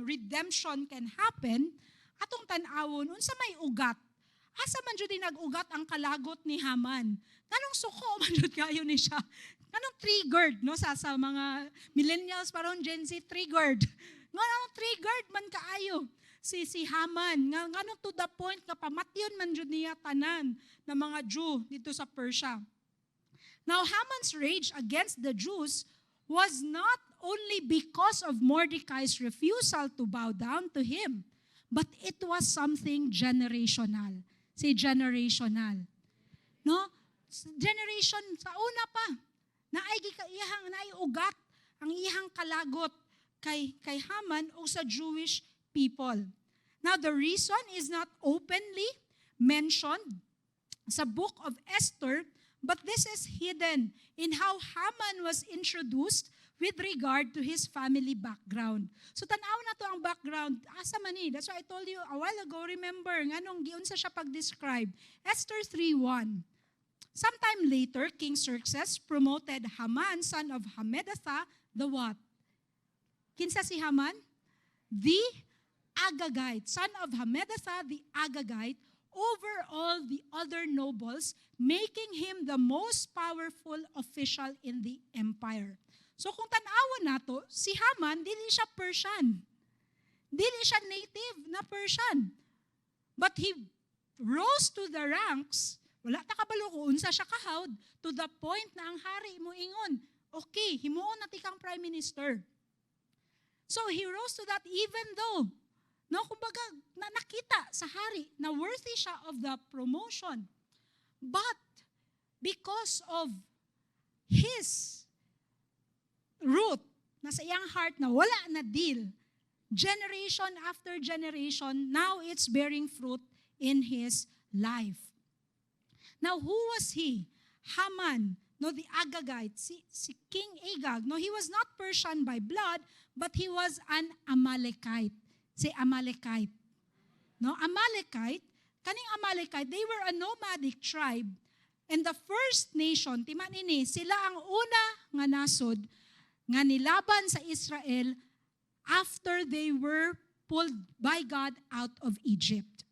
redemption can happen, atong tan-awon, unsa may ugat. Asa man jud nag-ugat ang kalagot ni Haman? Nganong suko man jud kayo ni siya? Nganong triggered sa mga millennials paron Gen Z triggered? Nganong triggered man kaayo si Haman? Nganong to the point nga pamatyon man jud niya tanan na mga Jew dito sa Persia. Now Haman's rage against the Jews was not only because of Mordecai's refusal to bow down to him, but it was something generational. Say generational. No? Generation sa una pa. Naiugat ang iyang kalagot kay Haman o sa Jewish people. Now the reason is not openly mentioned sa book of Esther, but this is hidden in how Haman was introduced with regard to his family background. So tanaw na to ang background. Asa man ni? That's why I told you a while ago, remember, nganong giunsa siya pag-describe. Esther 3:1. Sometime later, King Xerxes promoted Haman, son of Hammedatha, the what? Kinsa si Haman? The Agagite, son of Hammedatha, the Agagite, over all the other nobles, making him the most powerful official in the empire. So kung tanawan nato, si Haman, dili siya Persian. Dili siya native na Persian. But he rose to the ranks, wala ta kabalo ko, unsa siya kahawd, to the point na ang hari mo ingon, okay, himuon na tikang prime minister. So he rose to that even though, kumbaga, nakita sa hari na worthy siya of the promotion. But because of his root na sa iyang heart na wala na deal, generation after generation, now it's bearing fruit in his life. Now, who was he? Haman, the Agagite, si King Agag. No, he was not Persian by blood, but he was an Amalekite. Say Amalekite. No, Amalekite, kaning Amalekite, they were a nomadic tribe. And the first nation, tima nini, sila ang una nga nasod nga nilaban sa Israel after they were pulled by God out of Egypt.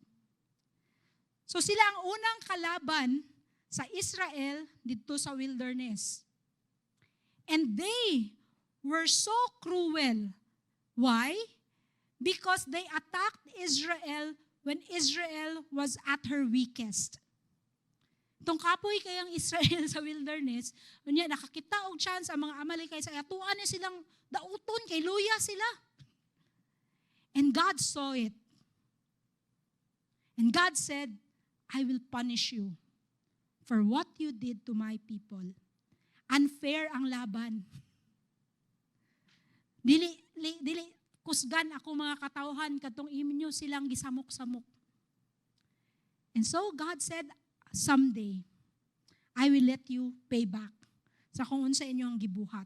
So sila ang unang kalaban sa Israel dito sa wilderness. And they were so cruel. Why? Because they attacked Israel when Israel was at her weakest. Itong kapoy kayang Israel sa wilderness, unya nakakita og chance ang mga Amalekite sa atuan niya silang dauton kay luya sila. And God saw it. And God said, I will punish you for what you did to my people. Unfair ang laban. Dili kusgan ako mga katawhan katong iminyo silang gisamok-samok. And so God said, someday, I will let you pay back sa kung unsa inyo ang gibuhat.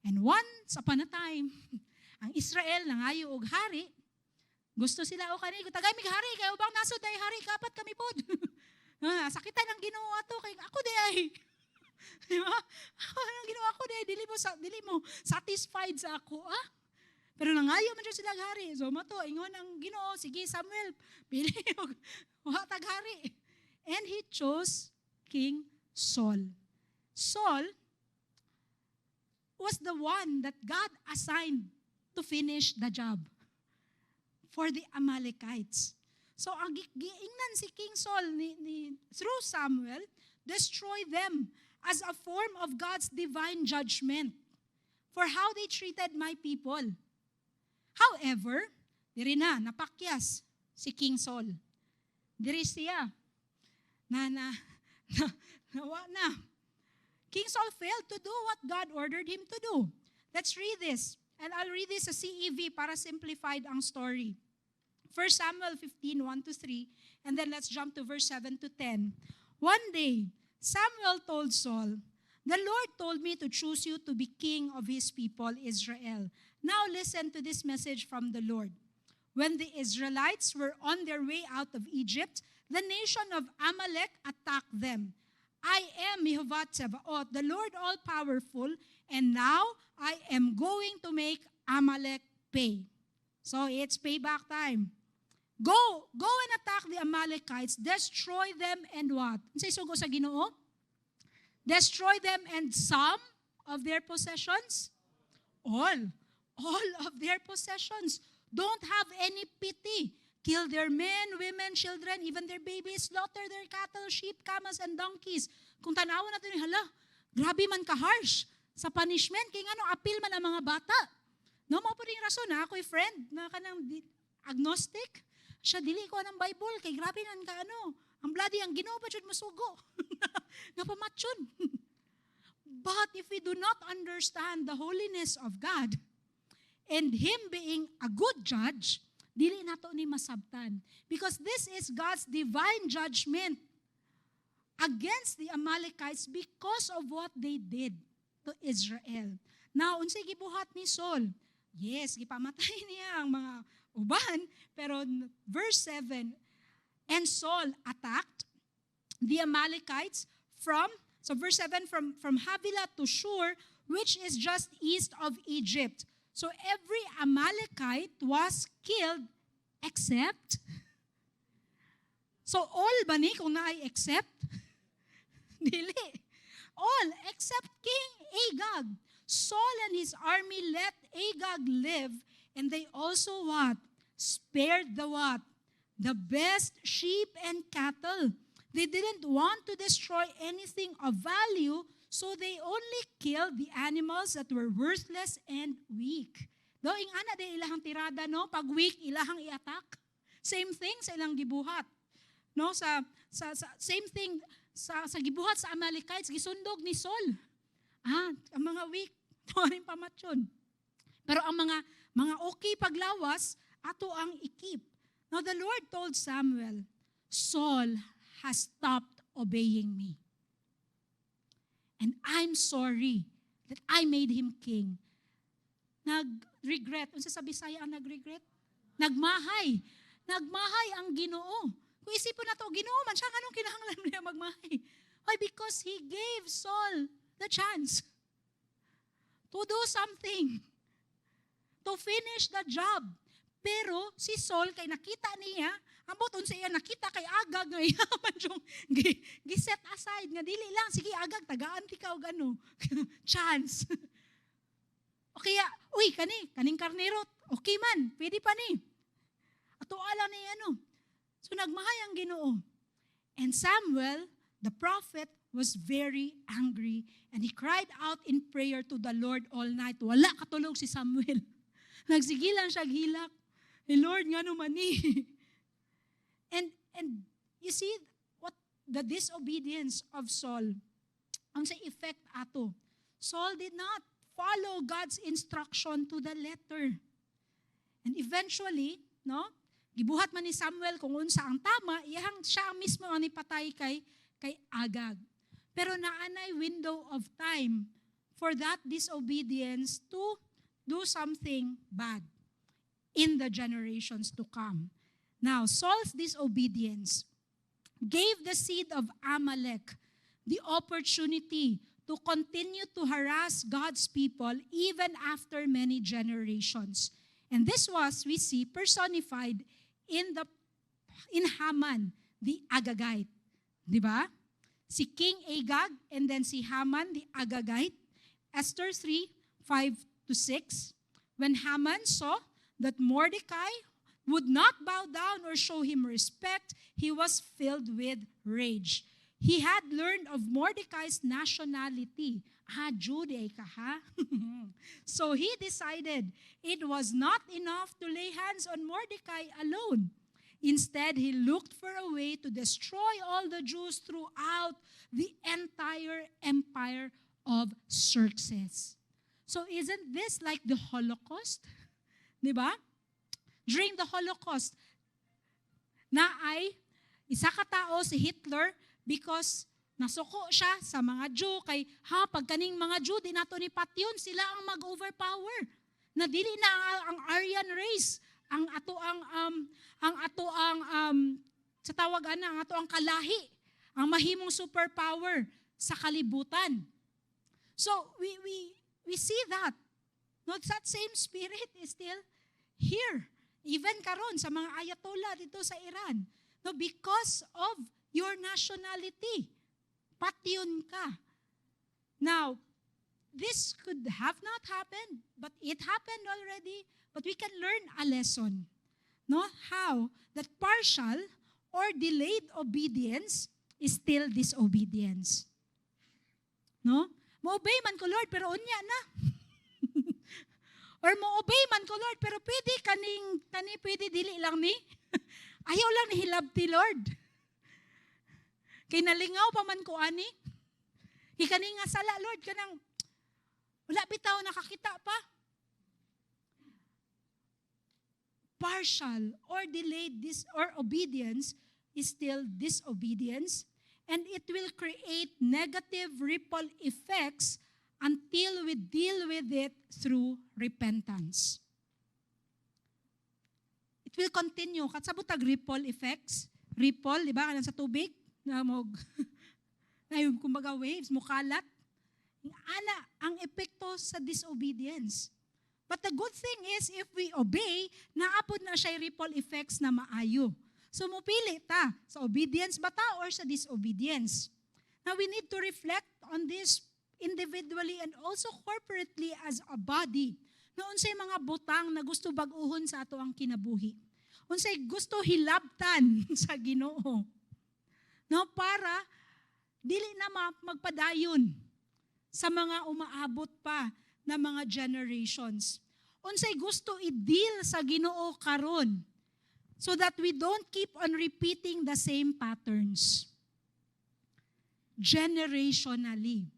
And once upon a time, ang Israel nangayo og hari, gusto sila o kani, tagay mig hari, kay ubang nasod ay hari, kapat kami pod. Sakitan ang Ginoo ato, kay ako di ay. Di ba? Ang Ginoo ako di ay, dili mo satisfied sa ako, Pero nangayo man sila hari. So mato, ingon ang Ginoo, sige Samuel, pili og hatag hari. And he chose King Saul. Saul was the one that God assigned to finish the job for the Amalekites. So ang giingnan si King Saul through Samuel, destroy them as a form of God's divine judgment for how they treated my people. However, diri na napakyas si King Saul. Diri siya nawa na. King Saul failed to do what God ordered him to do. Let's read this. And I'll read this sa CEV para simplified ang story. 1 Samuel 15, 1-3, and then let's jump to verse 7 to 10. One day, Samuel told Saul, the Lord told me to choose you to be king of his people, Israel. Now listen to this message from the Lord. When the Israelites were on their way out of Egypt, the nation of Amalek attacked them. I am Yehovah Tsebaot, the Lord all-powerful, and now I am going to make Amalek pay. So it's payback time. Go and attack the Amalekites, destroy them and what? Say sugo sa Ginoo? Destroy them and some of their possessions? All of their possessions. Don't have any pity. Kill their men, women, children, even their babies, slaughter their cattle, sheep, camels, and donkeys. Kung tanawon natin, grabe man ka-harsh sa punishment, kaya nga appeal man ang mga bata. No, mo po rin rason, ako'y friend, na kanang agnostic, siya dili ko ng Bible, kay grabe nan ka ang bloody, ang Ginoo pa siya masugo. Napamatyon. But if we do not understand the holiness of God, and Him being a good judge, dili nato ni masabtan. Because this is God's divine judgment against the Amalekites because of what they did to Israel. Now, unsay gibuhat ni Saul? Yes, gipamatay niya ang mga uban, pero verse 7, and Saul attacked the Amalekites verse 7, from Havilah to Shur, which is just east of Egypt. So every Amalekite was killed except, so all ba ni kung naay except? Dili. All except King Agag. Saul and his army let Agag live, and they also what? Spared the what? The best sheep and cattle. They didn't want to destroy anything of value, so they only killed the animals that were worthless and weak. Doing ana de ilahang tirada, no? Pag weak, ilahang i-attack. Same thing sa ilang gibuhat. No, sa same thing sa gibuhat sa Amalekites, gisundog ni Saul. Ang mga weak, tuwaring pamatyon. Pero ang mga okay paglawas, ato ang ikip. Now the Lord told Samuel, Saul has stopped obeying me. And I'm sorry that I made him king. Nag-regret. Unsa sa Bisaya ang nag-regret? Nagmahay. Nagmahay ang Ginoo. Kung isipon na to, Ginoo man siya, anong kinahanglan niya magmahay? Why? Because he gave Saul the chance to do something, to finish the job. Pero si Saul, kay nakita niya, ambot unsa iya nakita kay Agag nga yaman yung giset aside nga dili lang, sige Agag, tagaan ti ka og ano, chance. O kaya, uy, kaning karnero, okay man, pwede pa ni. Ato ala ni ano. So nagmahay ang Ginoo. And Samuel, the prophet, was very angry and he cried out in prayer to the Lord all night. Wala katulog si Samuel. Nagsigilan siya hilak. Lord, nga naman ni. And you see what the disobedience of Saul, ang sa effect ato. Saul did not follow God's instruction to the letter. And eventually, no, gibuhat man ni Samuel kung unsa ang tama, iyang siya mismo ang nipatay kay Agag. Pero naanay window of time for that disobedience to do something bad in the generations to come. Now, Saul's disobedience gave the seed of Amalek the opportunity to continue to harass God's people even after many generations. And this was, we see, personified in Haman, the Agagite. Di ba? Si King Agag and then si Haman, the Agagite. Esther 3:5-6. When Haman saw that Mordecai would not bow down or show him respect, he was filled with rage. He had learned of Mordecai's nationality. Jude ka ha? So he decided it was not enough to lay hands on Mordecai alone. Instead, he looked for a way to destroy all the Jews throughout the entire empire of Xerxes. So isn't this like the Holocaust? Diba? During the Holocaust, isa ka tao si Hitler because nasuko siya sa mga Jew kay pagkaning mga Jew di nato ni patyon sila ang mag-overpower. Na dili na ang Aryan race, ang ato ang kalahi, ang mahimong superpower sa kalibutan. So we see that. No, that same spirit is still here. Even karon sa mga ayatollah dito sa Iran. No, because of your nationality. Patyon ka. Now, this could have not happened, but it happened already. But we can learn a lesson. No? How that partial or delayed obedience is still disobedience. No? Mo-obey man ko, Lord, pero unya na. Or mo-obey man ko, Lord, pero pwede pwede dili lang mi. Ayaw lang ni hilabti, Lord. Kay nalingaw pa man ko ani. Ikani nga sala, Lord, kanang wala bitaw nakakita pa. Partial or delayed obedience is still disobedience, and it will create negative ripple effects until we deal with it through repentance. It will continue. Katsabutag ripple effects. Ripple, di ba? Kanang sa tubig. Kumbaga waves, mukalat. Ana ang epekto sa disobedience. But the good thing is, if we obey, naapod na siya ripple effects na maayo. So mupili ta, sa obedience ba ta or sa disobedience? Now we need to reflect on this individually and also corporately as a body. Na unsay mga butang na gusto bag-uhon sa ato ang kinabuhi. Unsay gusto hilabtan sa Ginoo. No, para dili na magpadayon sa mga umaabot pa na mga generations. Unsay gusto i-deal sa Ginoo karon so that we don't keep on repeating the same patterns. Generationally.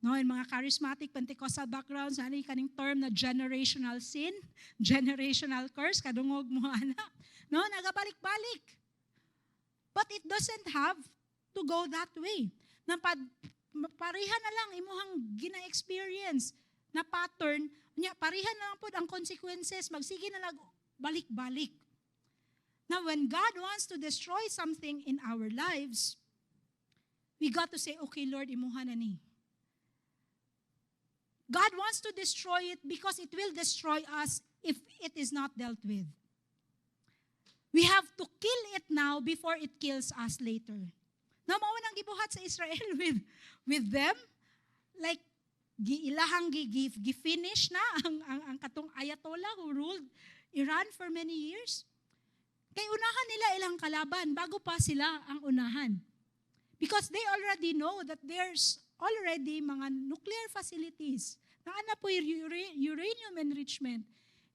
No, in mga charismatic Pentecostal backgrounds, ani kaning term na generational sin, generational curse, kadungog mo ana. No, nagabalik-balik. But it doesn't have to go that way. Parihan na lang imuhang gina-experience na pattern, parihan na lang po ang consequences, magsige na lang balik-balik. Now, when God wants to destroy something in our lives, we got to say, okay, Lord, imuha na ni. God wants to destroy it because it will destroy us if it is not dealt with. We have to kill it now before it kills us later. Now, maunang gibuhat sa Israel with them, like, giilahang gifinish na ang katong Ayatollah who ruled Iran for many years. Kay unahan nila ilang kalaban bago pa sila ang unahan. Because they already know that there's already mga nuclear facilities na ana po uranium enrichment.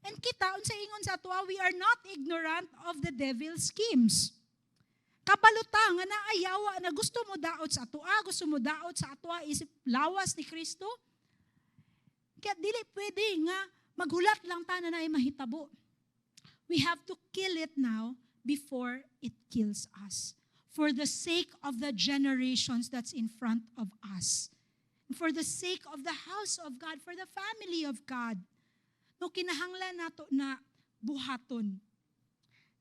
And kita, unsa ingon sa atua, we are not ignorant of the devil's schemes. Kabaluta nga naayawa na gusto mo daot sa atua, gusto mo daot sa atua isip lawas ni Kristo. Kaya dili pwede nga maghulat lang ta na ay mahitabo. We have to kill it now before it kills us. For the sake of the generations that's in front of us. For the sake of the house of God, for the family of God. No, kinahanglan nato na buhaton.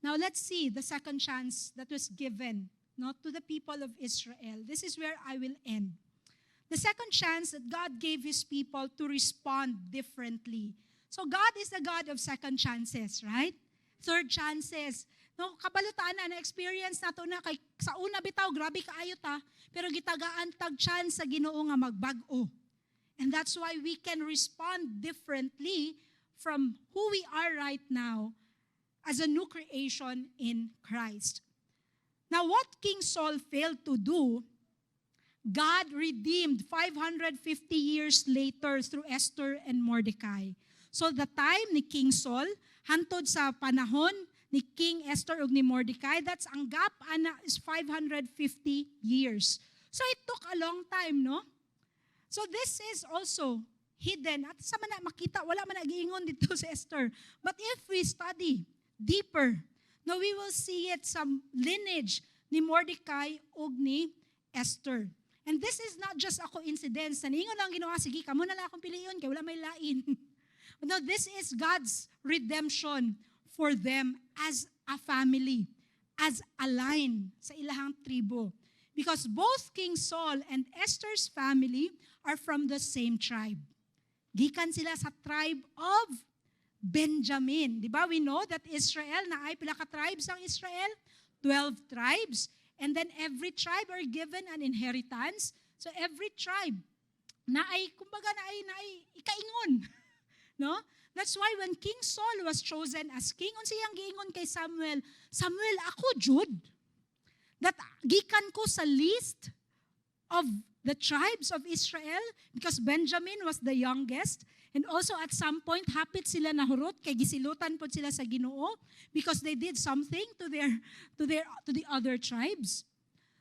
Now let's see the second chance that was given, no, to the people of Israel. This is where I will end. The second chance that God gave His people to respond differently. So God is the God of second chances, right? Third chances. No, kabalutaan na experience nato na kay sa una bitaw grabe kaayo ta, pero gitagaan tag chance sa Ginoo nga magbag-o. And that's why we can respond differently from who we are right now as a new creation in Christ. Now, what King Saul failed to do, God redeemed 550 years later through Esther and Mordecai. So the time ni King Saul, hantod sa panahon ni King Esther ug ni Mordecai, that's ang gap ana is 550 years. So it took a long time, no? So this is also hidden. At sa man na makita, wala man nagiingon dito sa Esther. But if we study deeper, no, we will see it sa lineage ni Mordecai ug ni Esther. And this is not just a coincidence. Naningon lang Ginoo, sige, kamo na lang akong piliyon kay wala may lain. No, this is God's redemption for them as a family, as a line sa ilahang tribo. Because both King Saul and Esther's family are from the same tribe. Gikan sila sa tribe of Benjamin. Di ba? We know that Israel, na ay pila ka tribes ang Israel? 12 tribes. And then every tribe are given an inheritance. So every tribe na ay, kumbaga na ay ikaingon. No? That's why when King Saul was chosen as king, unsa iyang giingon kay Samuel, Samuel, ako jud, that gikan ko sa list of the tribes of Israel, because Benjamin was the youngest, and also at some point hapit sila nahurot kay gisilutan pod sila sa Ginoo because they did something to the other tribes.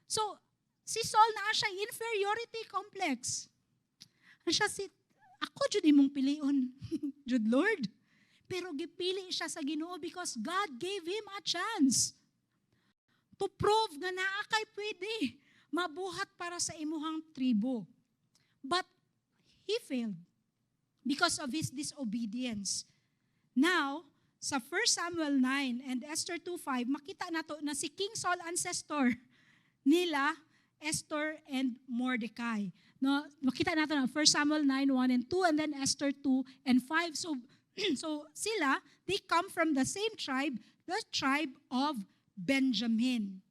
So si Saul naa siya inferiority complex. Siya ako jud imong pilion, jud Lord. Pero gipili siya sa Ginoo because God gave him a chance to prove nga naa kay pwede mabuhat para sa imuhang tribo. But he failed because of his disobedience. Now, sa 1 Samuel 9 and Esther 2:5, makita nato na si King Saul ancestor nila, Esther and Mordecai. No, makita nato na 1 Samuel 9:1 and 2 and then Esther 2 and 5. So sila, they come from the same tribe, the tribe of Benjamin.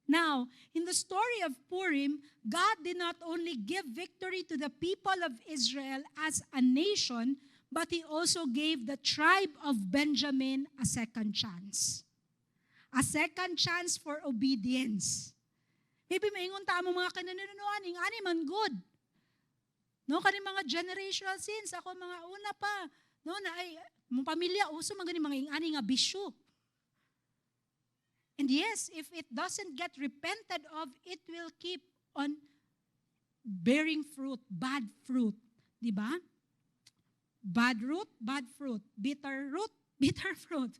Now, in the story of Purim, God did not only give victory to the people of Israel as a nation, but He also gave the tribe of Benjamin a second chance. A second chance for obedience. Maybe maingon ta mo mga kananunuan, ani man good. No, kani mga generational sins, ako mga una pa, no, na ay, mong pamilya, uso mga ingani nga bisyo. And yes, if it doesn't get repented of, it will keep on bearing fruit, bad fruit. Di ba? Bad root, bad fruit. Bitter root, bitter fruit.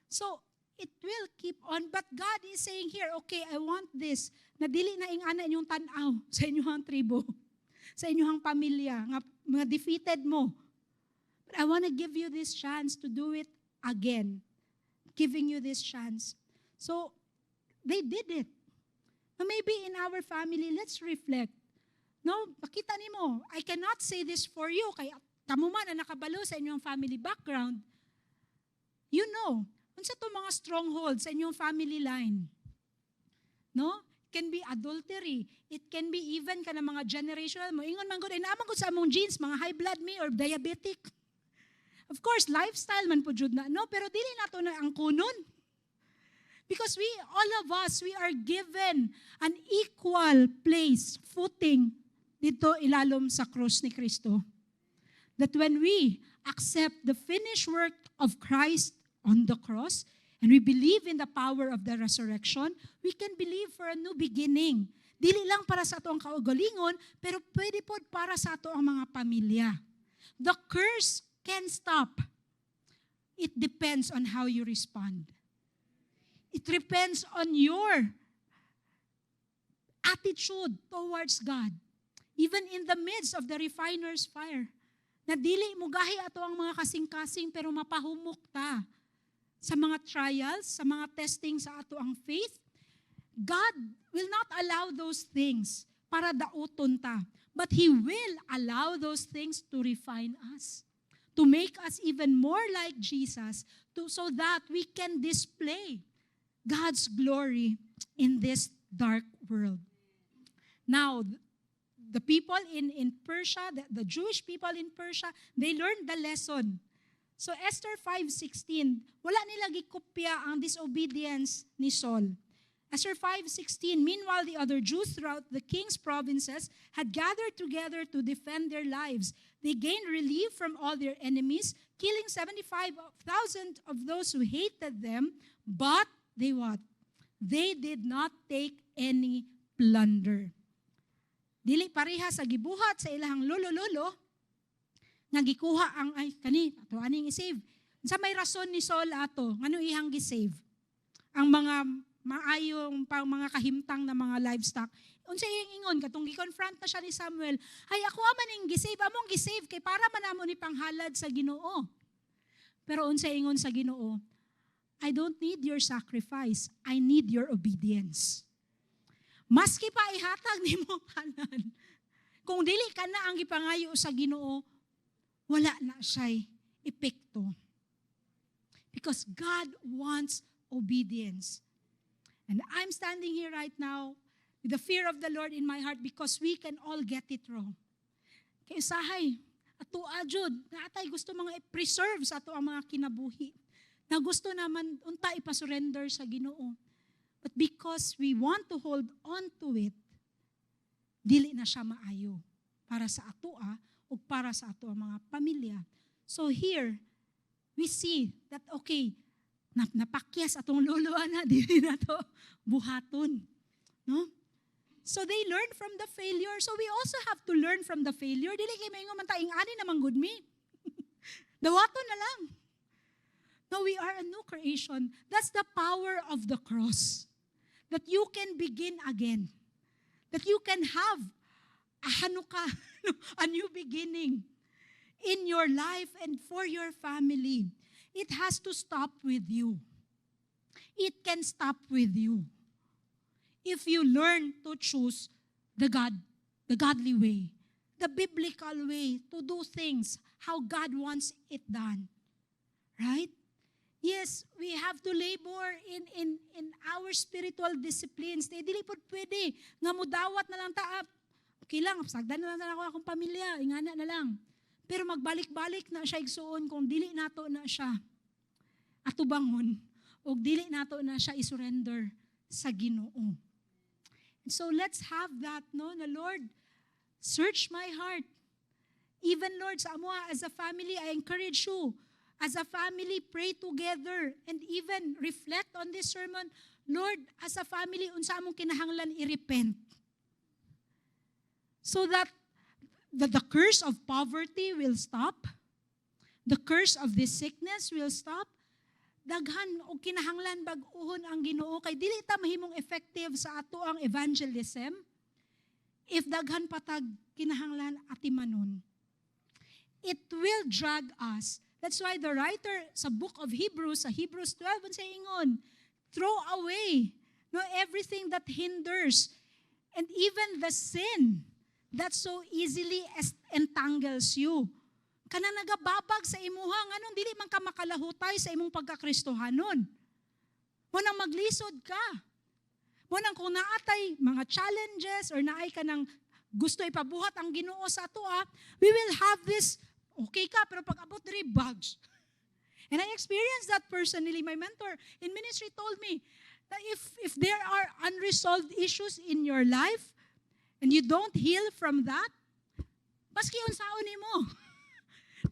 So, it will keep on. But God is saying here, okay, I want this. Na dili na ingana inyong tanaw sa inyong tribo, sa inyong pamilya, nga mga defeated mo. But I want to give you this chance to do it again. Giving you this chance. So, they did it. No, maybe in our family, let's reflect. No, makita nimo, I cannot say this for you, kaya kamo man na nakabalo sa inyong family background. You know, unsa to mga strongholds sa inyong family line? No? It can be adultery. It can be even ka na mga generational mo. Ingon man gud, naman gud sa among genes, mga high blood me or diabetic. Of course, lifestyle man po jud na, no? Pero dili nato na ang kunon. Because all of us, we are given an equal place, footing, dito ilalom sa krus ni Kristo. That when we accept the finished work of Christ on the cross, and we believe in the power of the resurrection, we can believe for a new beginning. Dili lang para sa ato ang kaugalingon, pero pwede po para sa ato ang mga pamilya. The curse can stop. It depends on how you respond. It depends on your attitude towards God. Even in the midst of the refiner's fire. Na dili mo gahi ato ang mga kasing-kasing pero mapahumok ta. Sa mga trials, sa mga testing sa ato ang faith, God will not allow those things para dauton ta. But He will allow those things to refine us. To make us even more like Jesus, so that we can display God's glory in this dark world. Now, the people in Persia, the Jewish people in Persia, they learned the lesson. So Esther 5:16, wala nila gikopya ang disobedience ni Saul. Esther 5:16, meanwhile the other Jews throughout the king's provinces had gathered together to defend their lives. They gained relief from all their enemies, killing 75,000 of those who hated them, but they what? They did not take any plunder. Dili pareha sa gibuhat sa ilahang lolo-lolo, nga gikuha ang, ato aning isave. Sa may rason ni Saul ato, ngano ihang gisave? Ang mga maayong pang mga kahimtang na mga livestock. Unsa iyang ingon, katong gi-confront na siya ni Samuel, ay ako man ning gisave, among gisave, kay para man namo ni panghalad sa Ginoo. Pero unsa ingon sa Ginoo, I don't need your sacrifice. I need your obedience. Maski pa ihatag ni mo kanan. Kung dili ka na ang gipangayo sa Ginoo, wala na siya'y epekto. Because God wants obedience. And I'm standing here right now with the fear of the Lord in my heart because we can all get it wrong. Kaya usahay, ato ajud, natay gusto mga i-preserve sa ato ang mga kinabuhi. Na gusto naman unta ipasurrender sa Ginoo. But because we want to hold on to it, dili na siya maayo para sa ato o para sa ato ang mga pamilya. So here, we see that okay, napakyas atong luluan na, dili na to buhaton. No? So they learn from the failure. So we also have to learn from the failure. Dili kay maingon man ta ing-ani namang good me. Dawaton na lang. No, we are a new creation. That's the power of the cross. That you can begin again. That you can have a Hanukkah, a new beginning in your life and for your family. It has to stop with you. It can stop with you. If you learn to choose the godly way, the biblical way to do things, how God wants it done. Right? Yes, we have to labor in our spiritual disciplines. Dili po pwede nga mudawat na lang taap. Okay lang, sagdan na lang ako akong pamilya, ingana na lang. Pero magbalik-balik na siya igsuon kung dili nato na siya atubangon o dili nato na siya isurrender sa Ginoo. So let's have that, no? Na Lord, search my heart. Even Lord, sa amo as a family, I encourage you, as a family, pray together and even reflect on this sermon. Lord, as a family, unsa among kinahanglan i-repent. So that the curse of poverty will stop. The curse of this sickness will stop. Daghan o kinahanglan bag-ohon ang Ginoo kay dili ta mahimong effective sa ato ang evangelism if daghan patag kinahanglan atimanon. It will drag us. That's why the writer sa book of Hebrews, sa Hebrews 12, unsay ingon, throw away everything that hinders And even the sin that so easily entangles you. Kana nagababag sa imuha, nganong dili man ka makalahutay sa imong pagkakristohanon. Munang maglisod ka. Munang kung naatay mga challenges or naay ka ng gusto ipabuhat ang Ginoo sa atoa, we will have this, okay ka, pero pag abot diri bugs. And I experienced that personally. My mentor in ministry told me that if there are unresolved issues in your life and you don't heal from that, maski unsaon nimo.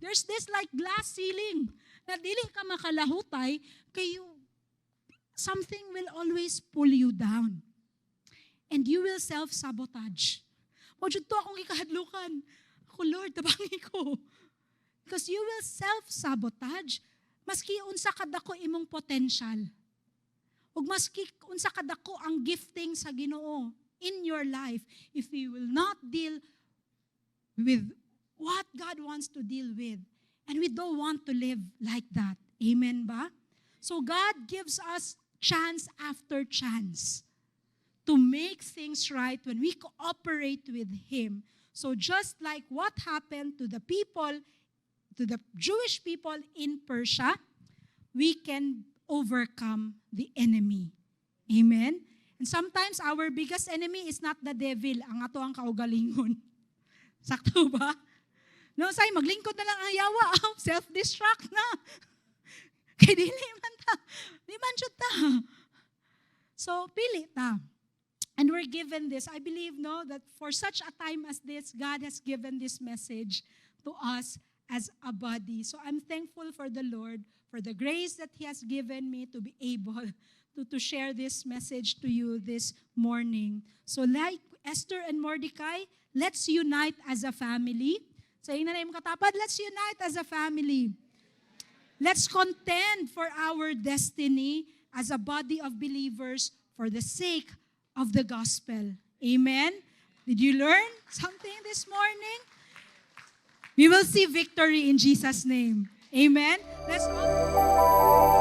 There's this like glass ceiling na dili ka makalahutay kayo something will always pull you down. And you will self-sabotage. O dyan to akong ikahadlukan. Ako, Lord, tabangi ko. Because you will self-sabotage maski unsa kadako imong potential. Ug maski unsa kadako ang gifting sa Ginoo in your life, if you will not deal with what God wants to deal with. And we don't want to live like that. Amen ba? So God gives us chance after chance to make things right when we cooperate with Him. So just like what happened to the people, to the Jewish people in Persia, we can overcome the enemy. Amen? And sometimes our biggest enemy is not the devil, ang ato ang kaugalingon. Sakto ba? No, say, maglingkod na lang ang yawa, self-destruct na. Kaya dili man ta. Di man siya ta. So, pili ta. And we're given this. I believe, no, that for such a time as this, God has given this message to us as a body. So I'm thankful for the Lord, for the grace that He has given me to be able to share this message to you this morning. So like Esther and Mordecai, let's unite as a family. Sa ina na yung katapad, let's unite as a family. Let's contend for our destiny as a body of believers for the sake of the gospel. Amen? Did you learn something this morning? We will see victory in Jesus' name. Amen? Let's all